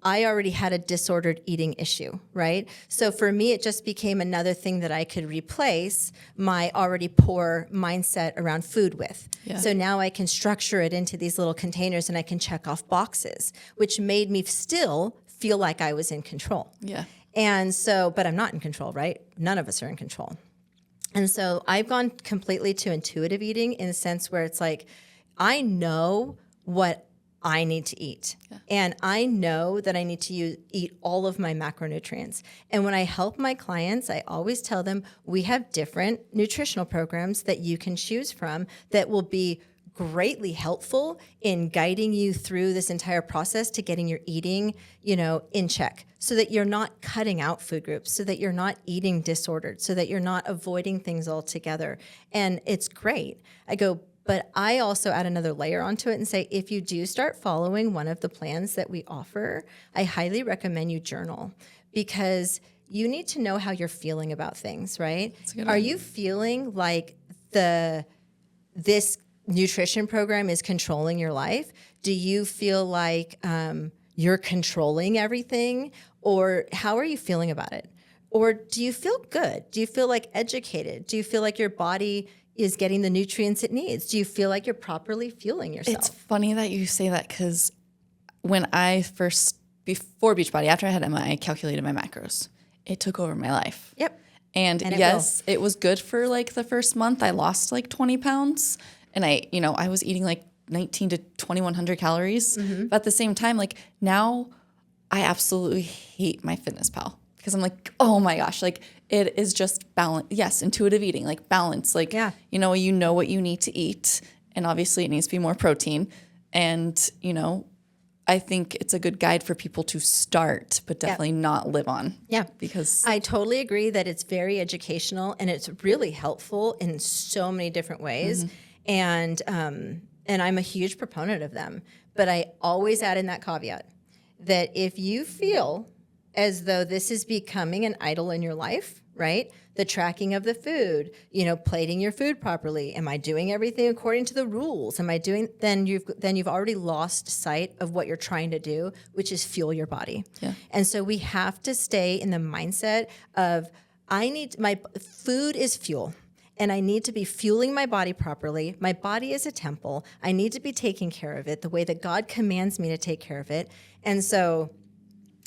I already had a disordered eating issue, right? So for me, it just became another thing that I could replace my already poor mindset around food with. Yeah. So now I can structure it into these little containers and I can check off boxes, which made me still feel like I was in control. Yeah. And so, but I'm not in control, right? None of us are in control. And so I've gone completely to intuitive eating in the sense where it's like, I know what I need to eat. Yeah. And I know that I need to eat all of my macronutrients. And when I help my clients, I always tell them we have different nutritional programs that you can choose from that will be greatly helpful in guiding you through this entire process to getting your eating, in check so that you're not cutting out food groups, so that you're not eating disordered, so that you're not avoiding things altogether. And it's great. I go, but I also add another layer onto it and say, if you do start following one of the plans that we offer, I highly recommend you journal because you need to know how you're feeling about things, right? Are you feeling like this nutrition program is controlling your life? Do you feel like you're controlling everything? Or how are you feeling about it? Or do you feel good? Do you feel like educated? Do you feel like your body is getting the nutrients it needs? Do you feel like you're properly fueling yourself? It's funny that you say that because when before Beachbody, after I had Emma, I calculated my macros. It took over my life. Yep. And yes, it was good for like the first month. I lost like 20 pounds and I was eating like 19 to 2,100 calories. Mm-hmm. But at the same time, like now I absolutely hate my Fitness Pal because I'm like, oh my gosh, like it is just balance. Yes, intuitive eating, like balance. Like, you know what you need to eat. And obviously it needs to be more protein. And, I think it's a good guide for people to start, but definitely not live on. Yeah. Because I totally agree that it's very educational and it's really helpful in so many different ways. Mm-hmm. And I'm a huge proponent of them. But I always add in that caveat that if you feel as though this is becoming an idol in your life, right? The tracking of the food, plating your food properly. Am I doing everything according to the rules? Then you've already lost sight of what you're trying to do, which is fuel your body. Yeah. And so we have to stay in the mindset of my food is fuel. And I need to be fueling my body properly. My body is a temple. I need to be taking care of it the way that God commands me to take care of it. And so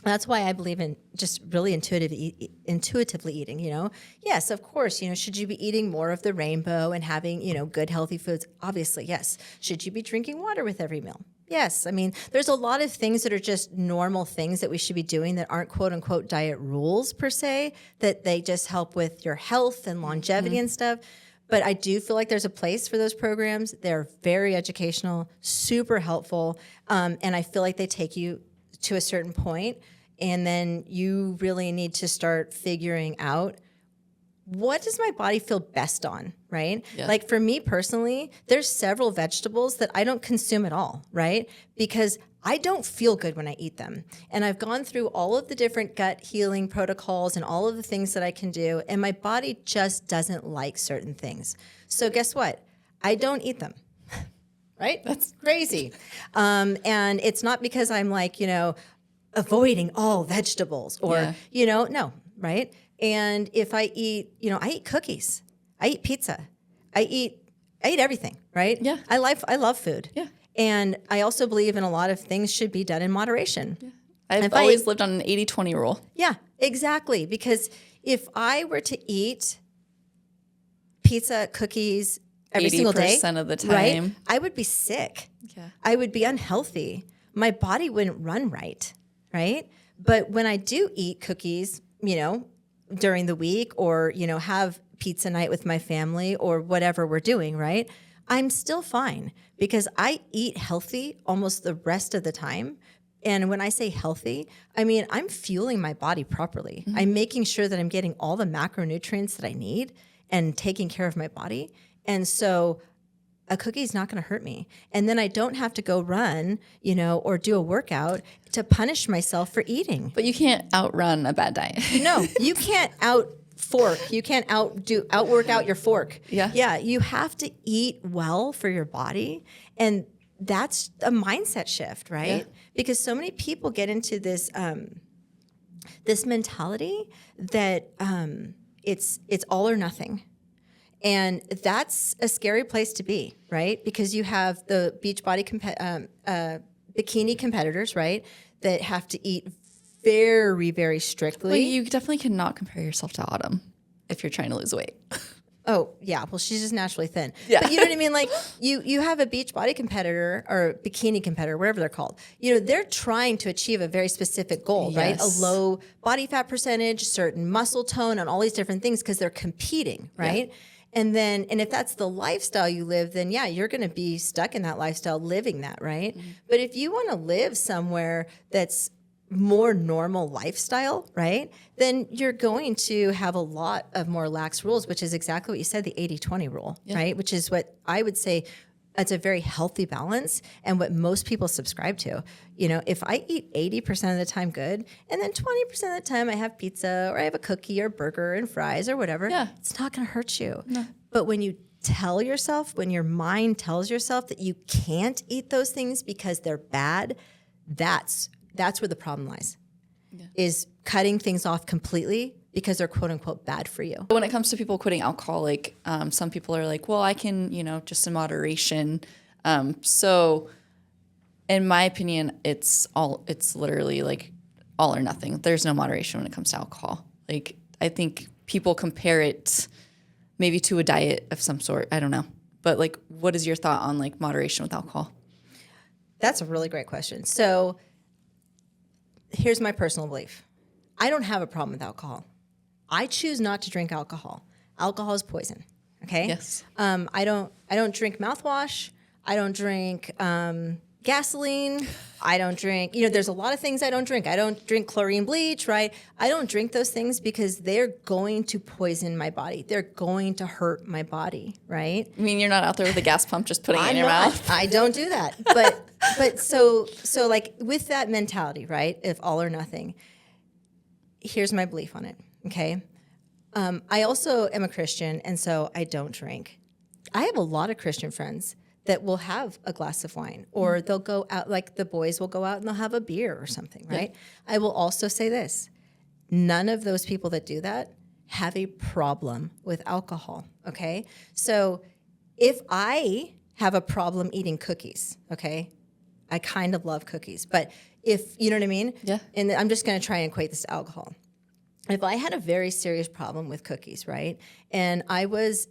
that's why I believe in just really intuitively eating, Yes, of course, should you be eating more of the rainbow and having, good healthy foods? Obviously, yes. Should you be drinking water with every meal? Yes. I mean, there's a lot of things that are just normal things that we should be doing that aren't quote unquote diet rules per se, that they just help with your health and longevity and stuff. But I do feel like there's a place for those programs. They're very educational, super helpful. And I feel like they take you to a certain point, and then you really need to start figuring out what does my body feel best on, right? Yeah. Like for me personally, there's several vegetables that I don't consume at all, right? Because I don't feel good when I eat them. And I've gone through all of the different gut healing protocols and all of the things that I can do, and my body just doesn't like certain things. So guess what? I don't eat them. Right? That's crazy. And it's not because I'm like, avoiding all vegetables or, no, right? And if I eat, I eat cookies, I eat pizza, I eat everything, right? Yeah. I love food. Yeah. And I also believe in a lot of things should be done in moderation. Yeah. I've always lived on an 80-20 rule. Yeah, exactly. Because if I were to eat pizza, cookies every single day, 80% of the time, right, I would be sick. Yeah. I would be unhealthy. My body wouldn't run right, right? But when I do eat cookies, during the week or, have pizza night with my family or whatever we're doing, right? I'm still fine because I eat healthy almost the rest of the time. And when I say healthy, I mean, I'm fueling my body properly. Mm-hmm. I'm making sure that I'm getting all the macronutrients that I need and taking care of my body. And so a cookie is not going to hurt me. And then I don't have to go run, or do a workout to punish myself for eating. But you can't outrun a bad diet. No, you can't fork. You can't outwork out your fork. Yeah. Yeah. You have to eat well for your body. And that's a mindset shift, right? Yeah. Because so many people get into this this mentality that it's all or nothing. And that's a scary place to be, right? Because you have the Beachbody bikini competitors, right, that have to eat very, very strictly. Well, you definitely cannot compare yourself to Autumn if you're trying to lose weight. Oh, yeah. Well, she's just naturally thin. Yeah. But you know what I mean? Like you have a Beachbody competitor or bikini competitor, whatever they're called. They're trying to achieve a very specific goal, yes, right? A low body fat percentage, certain muscle tone, and all these different things because they're competing, right? Yeah. And if that's the lifestyle you live, then yeah, you're going to be stuck in that lifestyle living that, right? Mm-hmm. But if you want to live somewhere that's more normal lifestyle, right, then you're going to have a lot of more lax rules, which is exactly what you said, the 80-20 rule, yeah, right? Which is what I would say it's a very healthy balance and what most people subscribe to. If I eat 80% of the time good, and then 20% of the time I have pizza or I have a cookie or burger and fries or whatever, yeah, it's not going to hurt you. No. But when you tell yourself, when your mind tells yourself that you can't eat those things because they're bad, that's where the problem lies, yeah, is cutting things off completely because they're quote unquote bad for you. When it comes to people quitting alcohol, like some people are like, well, I can, just in moderation. So in my opinion, it's literally like all or nothing. There's no moderation when it comes to alcohol. Like I think people compare it maybe to a diet of some sort. I don't know. But like, what is your thought on like moderation with alcohol? That's a really great question. So here's my personal belief. I don't have a problem with alcohol. I choose not to drink alcohol. Alcohol is poison. Okay. Yes. I don't drink mouthwash. I don't drink gasoline. I don't drink. There's a lot of things I don't drink. I don't drink chlorine bleach. Right. I don't drink those things because they're going to poison my body. They're going to hurt my body. Right. I mean, you're not out there with a gas pump just putting it in your mouth. I don't do that. But so like with that mentality, right? If all or nothing. Here's my belief on it. Okay. I also am a Christian, and so I don't drink. I have a lot of Christian friends that will have a glass of wine, or they'll go out, like the boys will go out and they'll have a beer or something, right? Yeah. I will also say this. None of those people that do that have a problem with alcohol, okay? So if I have a problem eating cookies, okay? I kind of love cookies, but if, you know what I mean? Yeah. And I'm just going to try and equate this to alcohol. If I had a very serious problem with cookies, right, and I was,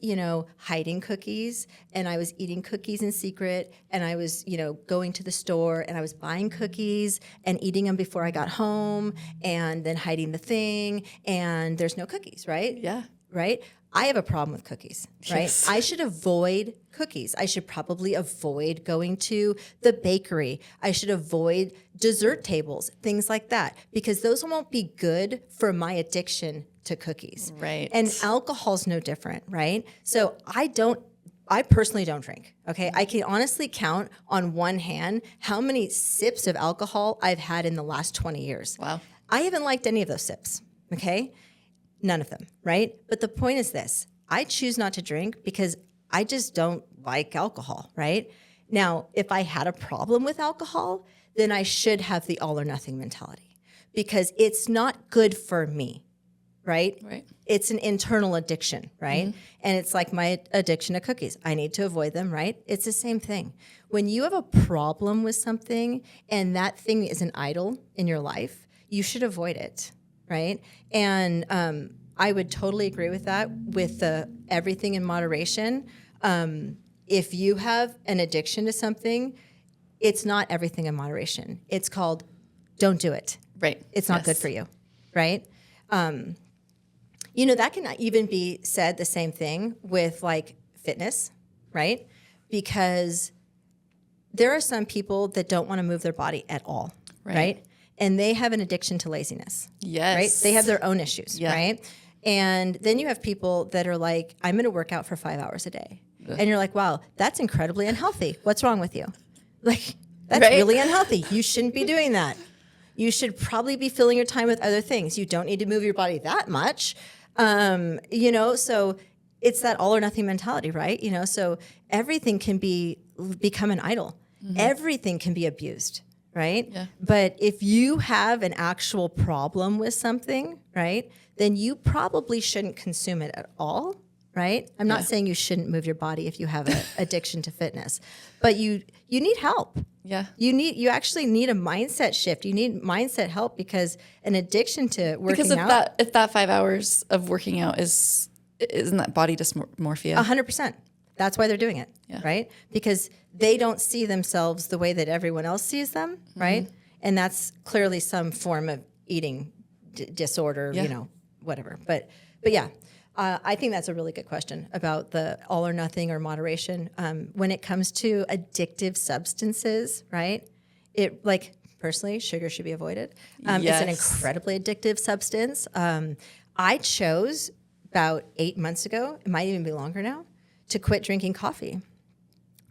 hiding cookies, and I was eating cookies in secret, and I was, going to the store, and I was buying cookies and eating them before I got home, and then hiding the thing, and there's no cookies, right? Yeah. right? I have a problem with cookies, right? Yes. I should avoid cookies. I should probably avoid going to the bakery. I should avoid dessert tables, things like that, because those won't be good for my addiction to cookies. Right. And alcohol's no different, right? So I personally don't drink, okay? I can honestly count on one hand how many sips of alcohol I've had in the last 20 years. Wow. I haven't liked any of those sips, okay? None of them, right? But the point is this: I choose not to drink because I just don't like alcohol, right? Now, if I had a problem with alcohol, then I should have the all or nothing mentality because it's not good for me, right? Right. It's an internal addiction, right? And it's like my addiction to cookies. I need to avoid them, right? It's the same thing. When you have a problem with something and that thing is an idol in your life, you should avoid it, right? And I would totally agree with that, with the everything in moderation. If you have an addiction to something, it's not everything in moderation. It's called don't do it. Right. It's not good for you, right? That can even be said the same thing with like fitness, right? Because there are some people that don't want to move their body at all, right? And they have an addiction to laziness. Yes. Right? They have their own issues, right? And then you have people that are like, I'm going to work out for 5 hours a day. And you're like, wow, that's incredibly unhealthy. What's wrong with you? Like, that's really unhealthy. You shouldn't be doing that. You should probably be filling your time with other things. You don't need to move your body that much. So it's that all or nothing mentality, right? So everything can become an idol. Everything can be abused, right? Yeah. But if you have an actual problem with something, right, then you probably shouldn't consume it at all, right? I'm not saying you shouldn't move your body if you have an addiction to fitness, but you need help. Yeah. You actually need a mindset shift. You need mindset help because an addiction to working out. If that 5 hours of working out isn't that body dysmorphia? 100%. That's why they're doing it, Yeah. right? Because they don't see themselves the way that everyone else sees them, right? And that's clearly some form of eating disorder, whatever. But yeah, I think that's a really good question about the all or nothing or moderation. When it comes to addictive substances, right? Personally, sugar should be avoided. It's an incredibly addictive substance. I chose about 8 months ago, it might even be longer now, to quit drinking coffee.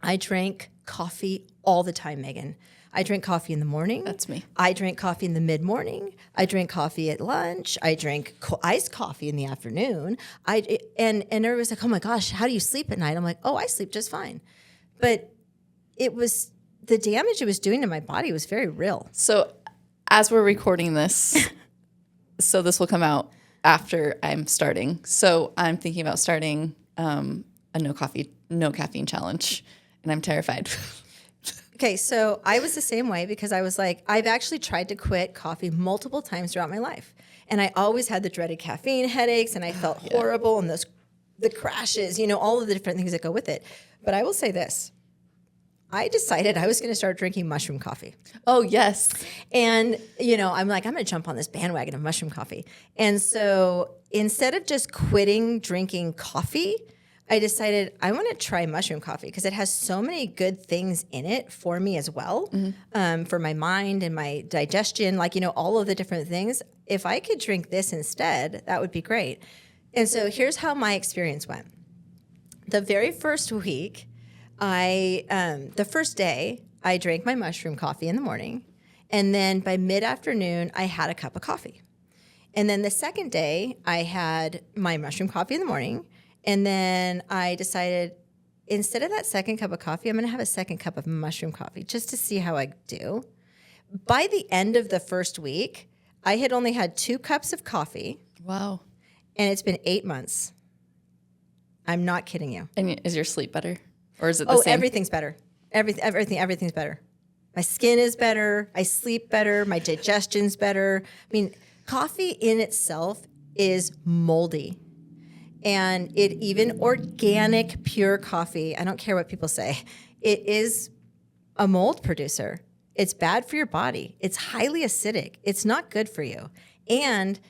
I drank coffee all the time, Megan. I drink coffee in the morning. That's me. I drink coffee in the mid-morning. I drink coffee at lunch. I drink iced coffee in the afternoon. And everybody's like, oh my gosh, how do you sleep at night? I'm like, oh, I sleep just fine. But the damage it was doing to my body was very real. So as we're recording this, so this will come out after I'm starting. So I'm thinking about starting a no caffeine challenge, and I'm terrified. Okay, so I was the same way because I was like, I've actually tried to quit coffee multiple times throughout my life. And I always had the dreaded caffeine headaches and I felt horrible and the crashes, all of the different things that go with it. But I will say this. I decided I was going to start drinking mushroom coffee. Oh, yes. And, I'm like, I'm going to jump on this bandwagon of mushroom coffee. And so instead of just quitting drinking coffee, I decided I want to try mushroom coffee because it has so many good things in it for me as well, for my mind and my digestion, all of the different things. If I could drink this instead, that would be great. And so here's how my experience went. The very first week, the first day, I drank my mushroom coffee in the morning. And then by mid-afternoon, I had a cup of coffee. And then the second day, I had my mushroom coffee in the morning. And then I decided instead of that second cup of coffee, I'm going to have a second cup of mushroom coffee just to see how I do. By the end of the first week, I had only had 2 cups of coffee. Wow. And it's been 8 months. I'm not kidding you. And is your sleep better? Or is it the same? Everything's better. Everything's better. My skin is better. I sleep better. My digestion's better. I mean, coffee in itself is moldy. And even organic, pure coffee, I don't care what people say, it is a mold producer. It's bad for your body. It's highly acidic. It's not good for you. And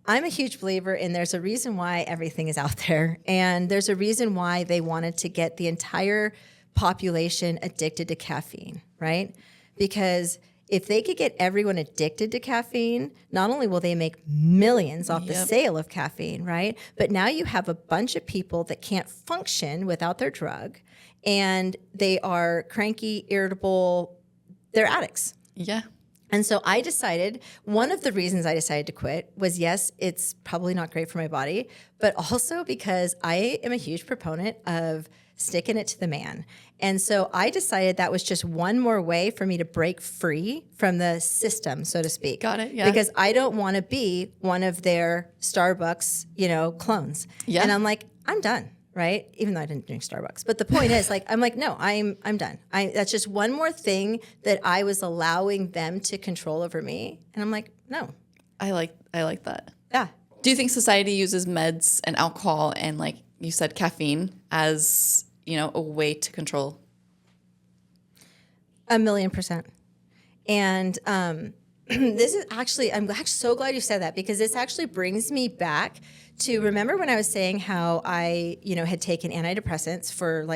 I'm a huge believer in there's a reason why everything is out there. And there's a reason why they wanted to get the entire population addicted to caffeine, right? Because if they could get everyone addicted to caffeine, not only will they make millions off the sale of caffeine, right? But now you have a bunch of people that can't function without their drug, and they are cranky, irritable, they're addicts. Yeah. And so I decided, one of the reasons I decided to quit was, yes, it's probably not great for my body, but also because I am a huge proponent of sticking it to the man. And so I decided that was just one more way for me to break free from the system, so to speak. Got it, yeah. Because I don't want to be one of their Starbucks, clones. Yeah. And I'm like, I'm done. Right? Even though I didn't drink Starbucks. But the point is, I'm like, no, I'm done. That's just one more thing that I was allowing them to control over me. And I'm like, no. I like that. Yeah. Do you think society uses meds and alcohol and, like you said, caffeine as, a way to control? 1,000,000%. And this is actually, I'm actually so glad you said that, because this actually brings me back to, remember when I was saying how I, had taken antidepressants for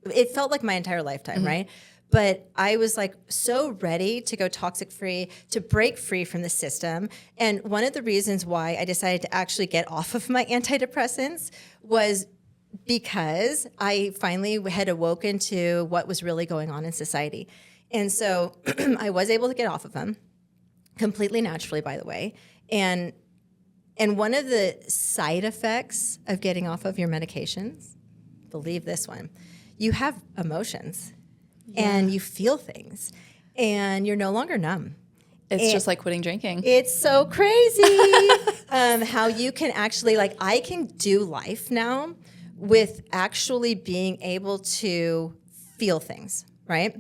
it felt like my entire lifetime, right? But I was so ready to go toxic free, to break free from the system. And one of the reasons why I decided to actually get off of my antidepressants was because I finally had awoken to what was really going on in society. And so I was able to get off of them completely naturally, by the way. And one of the side effects of getting off of your medications, believe this one, you have emotions and you feel things and you're no longer numb. It's just like quitting drinking. It's so crazy how you can actually, I can do life now with actually being able to feel things, right?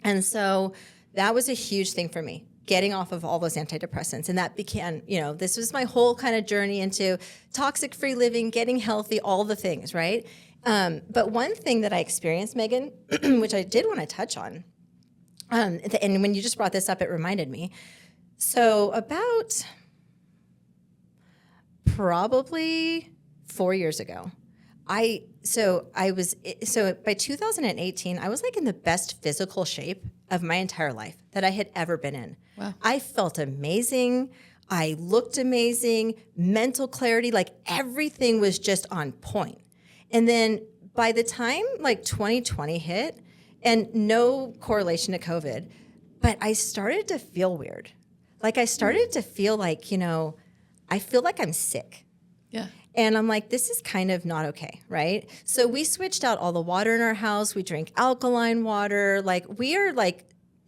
And so that was a huge thing for me, getting off of all those antidepressants. And that began, this was my whole kind of journey into toxic-free living, getting healthy, all the things, right? But one thing that I experienced, Megan, which I did want to touch on, and when you just brought this up, it reminded me. So about probably 4 years ago, by 2018, I was in the best physical shape of my entire life that I had ever been in. Wow. I felt amazing. I looked amazing, mental clarity, everything was just on point. And then by the time 2020 hit, and no correlation to COVID, but I started to feel weird. I started to feel I feel like I'm sick. Yeah. And I'm like, this is kind of not okay, right? So we switched out all the water in our house. We drink alkaline water. We are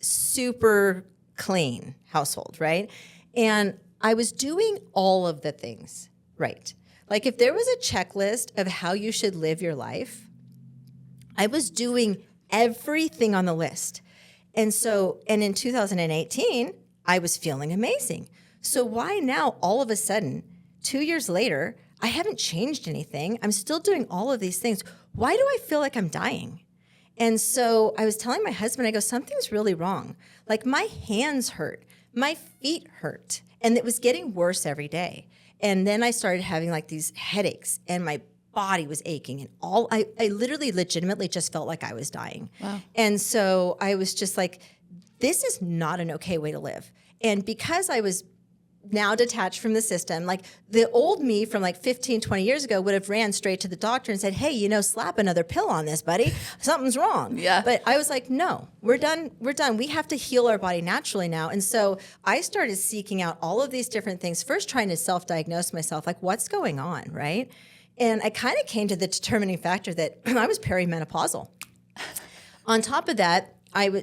super clean household, right? And I was doing all of the things right. If there was a checklist of how you should live your life, I was doing everything on the list. And in 2018, I was feeling amazing. So why now, all of a sudden, 2 years later, I haven't changed anything. I'm still doing all of these things. Why do I feel like I'm dying? And so I was telling my husband, I go, something's really wrong. My hands hurt, my feet hurt, and it was getting worse every day. And then I started having these headaches, and my body was aching, and I literally legitimately just felt like I was dying. Wow. And so I was just this is not an okay way to live. And because I was now detached from the system, the old me from 15, 20 years ago would have ran straight to the doctor and said, hey, slap another pill on this, buddy. Something's wrong. Yeah. But I was like, no, we're done. We're done. We have to heal our body naturally now. And so I started seeking out all of these different things, first trying to self-diagnose myself, what's going on, right? And I kind of came to the determining factor that I was perimenopausal. On top of that,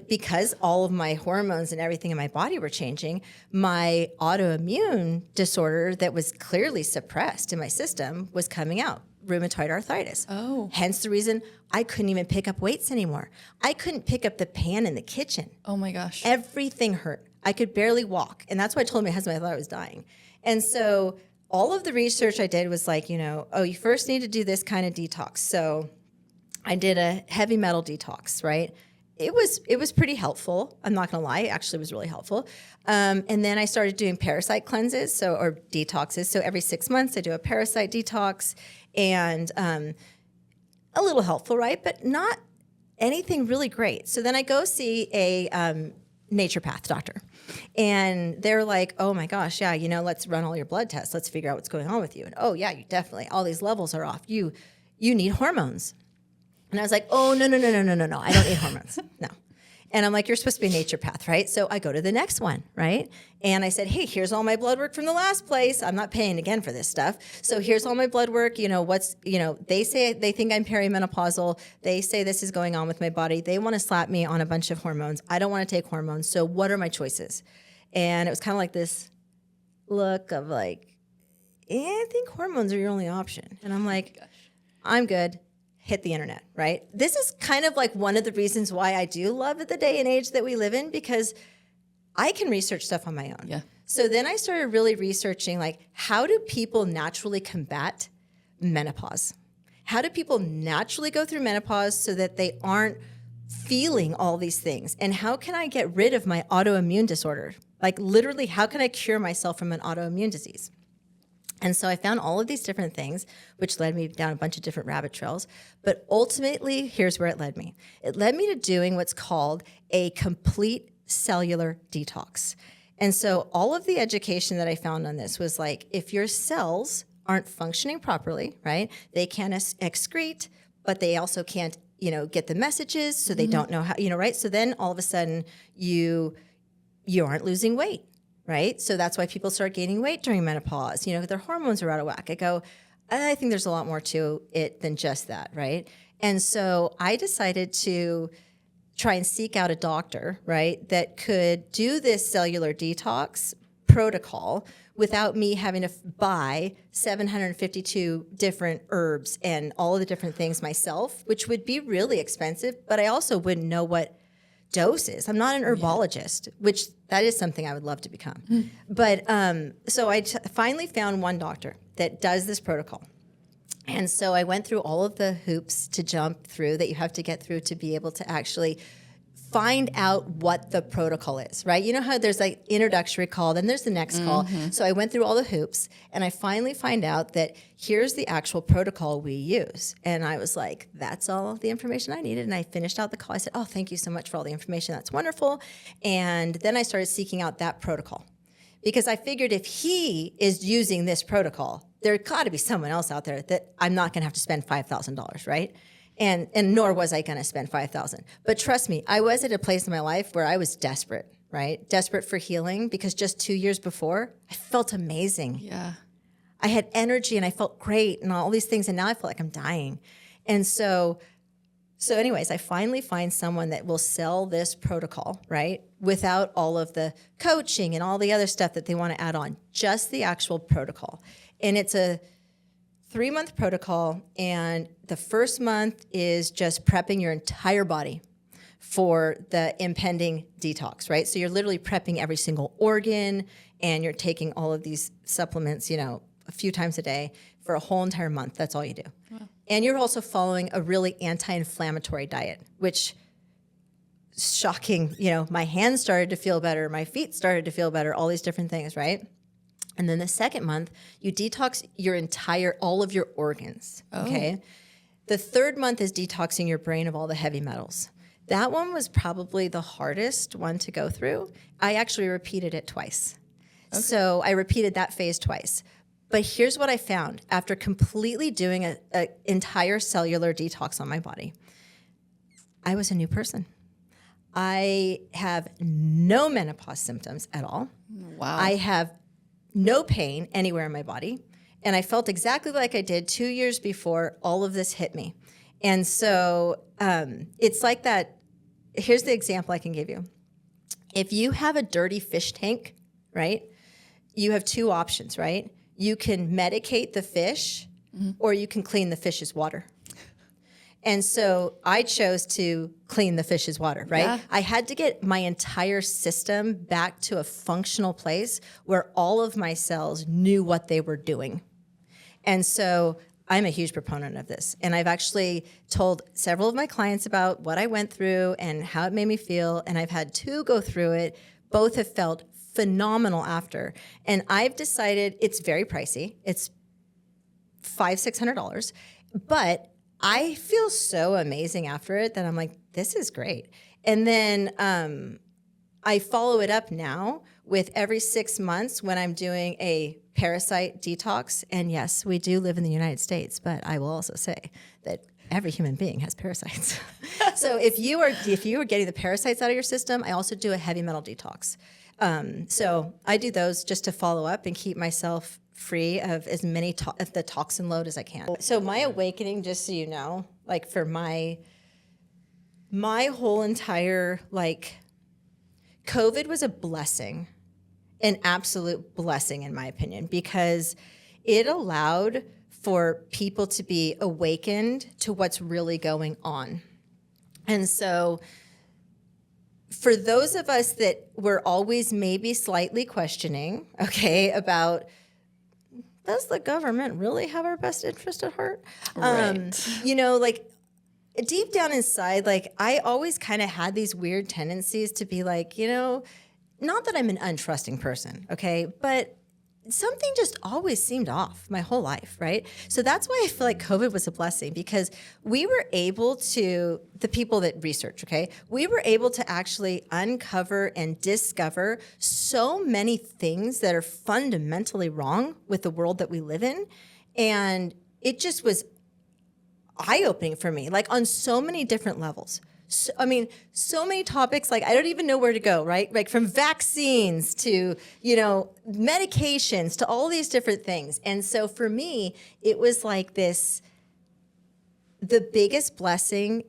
because all of my hormones and everything in my body were changing, my autoimmune disorder that was clearly suppressed in my system was coming out, rheumatoid arthritis. Oh. Hence the reason I couldn't even pick up weights anymore. I couldn't pick up the pan in the kitchen. Oh my gosh. Everything hurt. I could barely walk. And that's why I told my husband I thought I was dying. And so all of the research I did was you first need to do this kind of detox. So I did a heavy metal detox, right? it was pretty helpful. I'm not gonna lie, it actually was really helpful. And then I started doing parasite cleanses, or detoxes. So every 6 months I do a parasite detox, and a little helpful, right? But not anything really great. So then I go see a naturopath doctor, and they're like, "Oh my gosh, yeah, let's run all your blood tests. Let's figure out what's going on with you." And oh yeah, you definitely, all these levels are off. You need hormones. And I was like, "Oh no, I don't need hormones, no." And I'm like, "You're supposed to be a naturopath, right?" So I go to the next one, right? And I said, "Hey, here's all my blood work from the last place. I'm not paying again for this stuff. So here's all my blood work. They say they think I'm perimenopausal. They say this is going on with my body. They want to slap me on a bunch of hormones. I don't want to take hormones. So what are my choices?" And it was kind of like this look of like, I think hormones are your only option. And I'm like, I'm good. Hit the internet, right? This is kind of like one of the reasons why I do love the day and age that we live in, because I can research stuff on my own. Yeah. So then I started really researching, like, how do people naturally combat menopause? How do people naturally go through menopause so that they aren't feeling all these things? And how can I get rid of my autoimmune disorder? Like, literally, how can I cure myself from an autoimmune disease? And so I found all of these different things, which led me down a bunch of different rabbit trails. But ultimately, here's where it led me. It led me to doing what's called a complete cellular detox. And so all of the education that I found on this was like, if your cells aren't functioning properly, right, they can't excrete, but they also can't, get the messages, so they don't know how, right? So then all of a sudden you aren't losing weight. Right? So that's why people start gaining weight during menopause. Their hormones are out of whack. I think there's a lot more to it than just that, right? And so I decided to try and seek out a doctor, right, that could do this cellular detox protocol without me having to buy 752 different herbs and all of the different things myself, which would be really expensive, but I also wouldn't know what doses. I'm not an herbologist, which that is something I would love to become. But so I finally found one doctor that does this protocol. And so I went through all of the hoops to jump through that you have to get through to be able to actually find out what the protocol is, right? You know how there's like introductory call, then there's the next call. So I went through all the hoops, and I finally find out that here's the actual protocol we use. And I was like, that's all the information I needed. And I finished out the call. I said, "Oh, thank you so much for all the information. That's wonderful." And then I started seeking out that protocol, because I figured if he is using this protocol, there got to be someone else out there that I'm not going to have to spend $5,000, right? And nor was I going to spend $5,000. But trust me, I was at a place in my life where I was desperate, right? Desperate for healing, because just 2 years before, I felt amazing. Yeah. I had energy and I felt great and all these things, and now I feel like I'm dying. And so anyways, I finally find someone that will sell this protocol, right, without all of the coaching and all the other stuff that they want to add on, just the actual protocol. And it's a 3-month protocol, and the first month is just prepping your entire body for the impending detox, right? So you're literally prepping every single organ, and you're taking all of these supplements, a few times a day for a whole entire month. That's all you do. Wow. And you're also following a really anti-inflammatory diet, which, shocking, my hands started to feel better, my feet started to feel better, all these different things, right? And then the second month, you detox all of your organs, okay? The third month is detoxing your brain of all the heavy metals. That one was probably the hardest one to go through. I actually repeated it twice. Okay. So I repeated that phase twice. But here's what I found after completely doing an entire cellular detox on my body. I was a new person. I have no menopause symptoms at all. Wow. I have no pain anywhere in my body. And I felt exactly like I did 2 years before all of this hit me. And so it's like that. Here's the example I can give you. If you have a dirty fish tank, right, you have two options, right? You can medicate the fish, or you can clean the fish's water. And so I chose to clean the fish's water, right? Yeah. I had to get my entire system back to a functional place where all of my cells knew what they were doing. And so I'm a huge proponent of this. And I've actually told several of my clients about what I went through and how it made me feel. And I've had 2 go through it. Both have felt phenomenal after. And I've decided it's very pricey. It's $500-$600. But I feel so amazing after it that I'm like, this is great. And then I follow it up now with every 6 months when I'm doing a parasite detox. And yes, we do live in the United States, but I will also say that every human being has parasites. So if you are getting the parasites out of your system, I also do a heavy metal detox. So I do those just to follow up and keep myself free of as many of the toxin load as I can. So my awakening, just so you know, like for my whole entire, like, COVID was a blessing, an absolute blessing in my opinion, because it allowed for people to be awakened to what's really going on. And so for those of us that were always maybe slightly questioning, okay, about does the government really have our best interest at heart? Right. You know, like deep down inside, like I always kind of had these weird tendencies to be like, you know, not that I'm an untrusting person, okay, but something just always seemed off my whole life, right? So that's why I feel like COVID was a blessing, because we were able to, the people that research, okay, we were able to actually uncover and discover so many things that are fundamentally wrong with the world that we live in. And it just was eye-opening for me, like on so many different levels. So, I mean, so many topics, like I don't even know where to go, right? Like from vaccines to, you know, medications to all these different things. And so for me, it was like this, the biggest blessing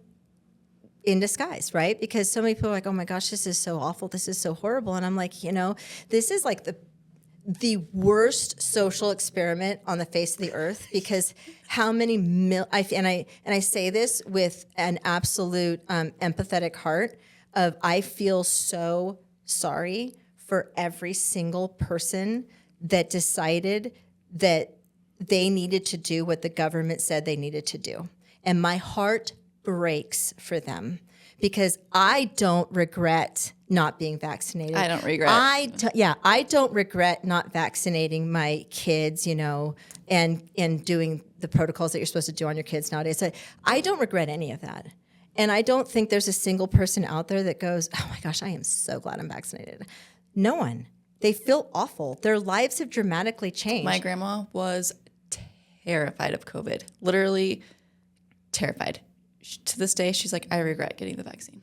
in disguise, right? Because so many people are like, oh my gosh, this is so awful. This is so horrible. And I'm like, you know, this is like the worst social experiment on the face of the earth, because how many and I say this with an absolute empathetic heart of I feel so sorry for every single person that decided that they needed to do what the government said they needed to do. And my heart breaks for them, because I don't regret not being vaccinated. I don't regret. I don't regret not vaccinating my kids, you know, and doing the protocols that you're supposed to do on your kids nowadays. I don't regret any of that. And I don't think there's a single person out there that goes, oh my gosh, I am so glad I'm vaccinated. No one. They feel awful. Their lives have dramatically changed. My grandma was terrified of COVID, literally terrified. To this day, she's like, I regret getting the vaccine.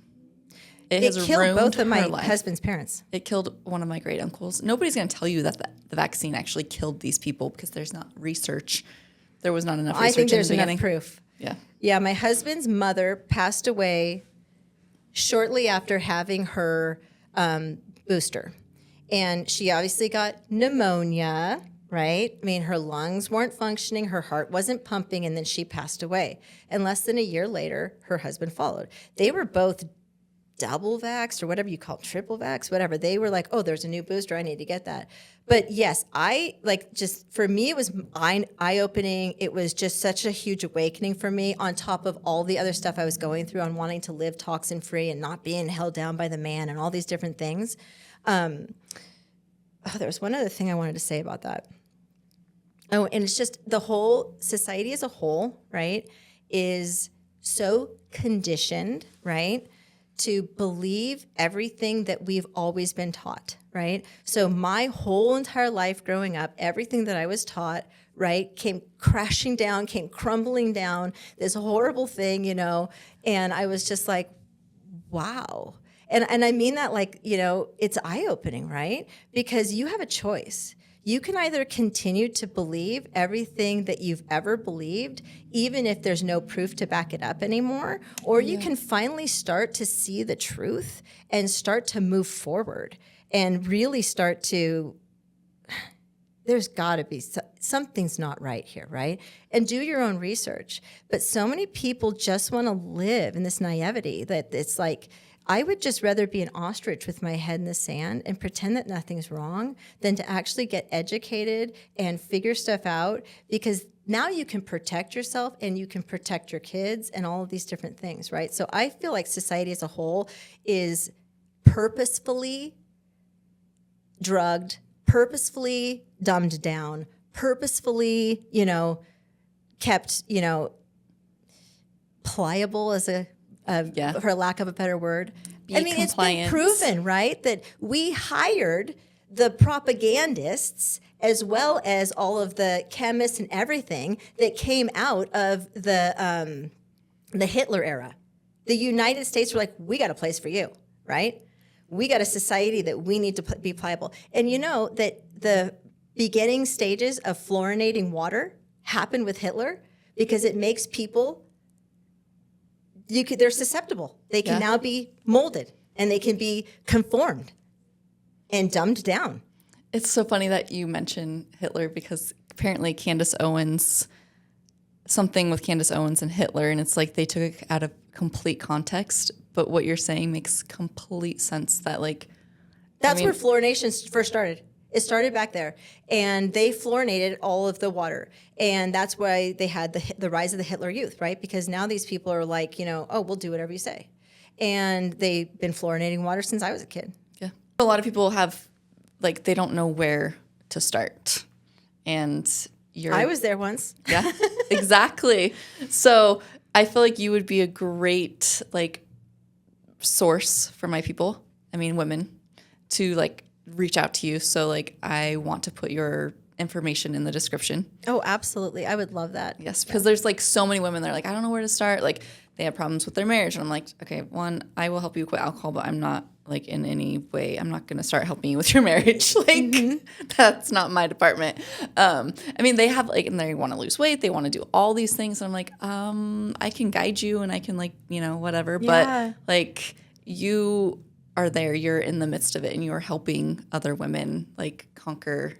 It has killed ruined both of my her life. husband's parents. It killed one of my great uncles. Nobody's going to tell you that the vaccine actually killed these people, because there's not research. There was not enough research. I think there's in the enough beginning. proof. Yeah. Yeah, my husband's mother passed away shortly after having her booster. And she obviously got pneumonia, right? I mean, her lungs weren't functioning, her heart wasn't pumping, and then she passed away. And less than a year later, her husband followed. They were both double vaxxed, or whatever you call it, triple vax, whatever. They were like, oh, there's a new booster, I need to get that. But yes, for me, it was eye-opening. It was just such a huge awakening for me, on top of all the other stuff I was going through on wanting to live toxin-free and not being held down by the man and all these different things. There was one other thing I wanted to say about that. Oh, and it's just the whole society as a whole, right, is so conditioned, right, to believe everything that we've always been taught, right? So my whole entire life growing up, everything that I was taught, right, came crashing down, came crumbling down, this horrible thing, you know, and I was just like, wow. And I mean that like, you know, it's eye-opening, right? Because you have a choice. You can either continue to believe everything that you've ever believed, even if there's no proof to back it up anymore, or you can finally start to see the truth and start to move forward and really start to, there's got to be, something's not right here, right? And do your own research. But so many people just want to live in this naivety that it's like, I would just rather be an ostrich with my head in the sand and pretend that nothing's wrong than to actually get educated and figure stuff out, because now you can protect yourself and you can protect your kids and all of these different things, right? So I feel like society as a whole is purposefully drugged, purposefully dumbed down, purposefully, kept, pliable as for lack of a better word. It's been proven, right, that we hired the propagandists as well as all of the chemists and everything that came out of the Hitler era. The United States were like, we got a place for you, right? We got a society that we need to be pliable. And you know that the beginning stages of fluorinating water happened with Hitler because it makes people, they're susceptible. They can now be molded and they can be conformed and dumbed down. It's so funny that you mention Hitler because apparently something with Candace Owens and Hitler, and it's like they took it out of complete context. But what you're saying makes complete sense that where fluorination first started. It started back there, and they fluorinated all of the water, and that's why they had the rise of the Hitler Youth, right? Because now these people are like, oh, we'll do whatever you say, and they've been fluorinating water since I was a kid. Yeah, a lot of people have they don't know where to start, and I was there once. Yeah, exactly. So I feel like you would be a great source for my people. I mean, women to reach out to you. So I want to put your information in the description. Oh, absolutely. I would love that. Yes, because there's so many women that are I don't know where to start. They have problems with their marriage. And I'm like, okay, one, I will help you quit alcohol, but I'm not in any way, I'm not going to start helping you with your marriage. That's not my department. They have and they want to lose weight. They want to do all these things. And I'm like, I can guide you and I can whatever. Yeah. But you are there, you're in the midst of it and you're helping other women conquer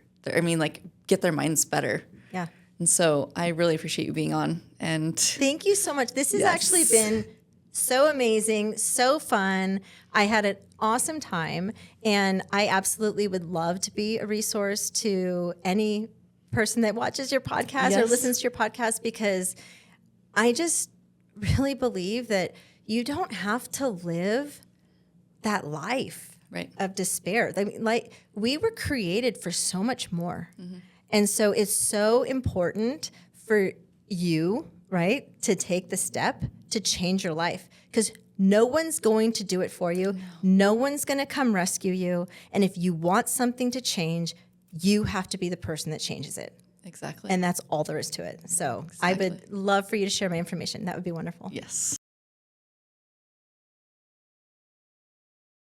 get their minds better. Yeah. And so I really appreciate you being on. And thank you so much. This has actually been so amazing, so fun. I had an awesome time, and I absolutely would love to be a resource to any person that watches your podcast or listens to your podcast, because I just really believe that you don't have to live that life of despair. We were created for so much more. Mm-hmm. And so it's so important for you, to take the step to change your life, because no one's going to do it for you. No one's going to come rescue you. And if you want something to change, you have to be the person that changes it. Exactly. And that's all there is to it. So I would love for you to share my information. That would be wonderful. Yes.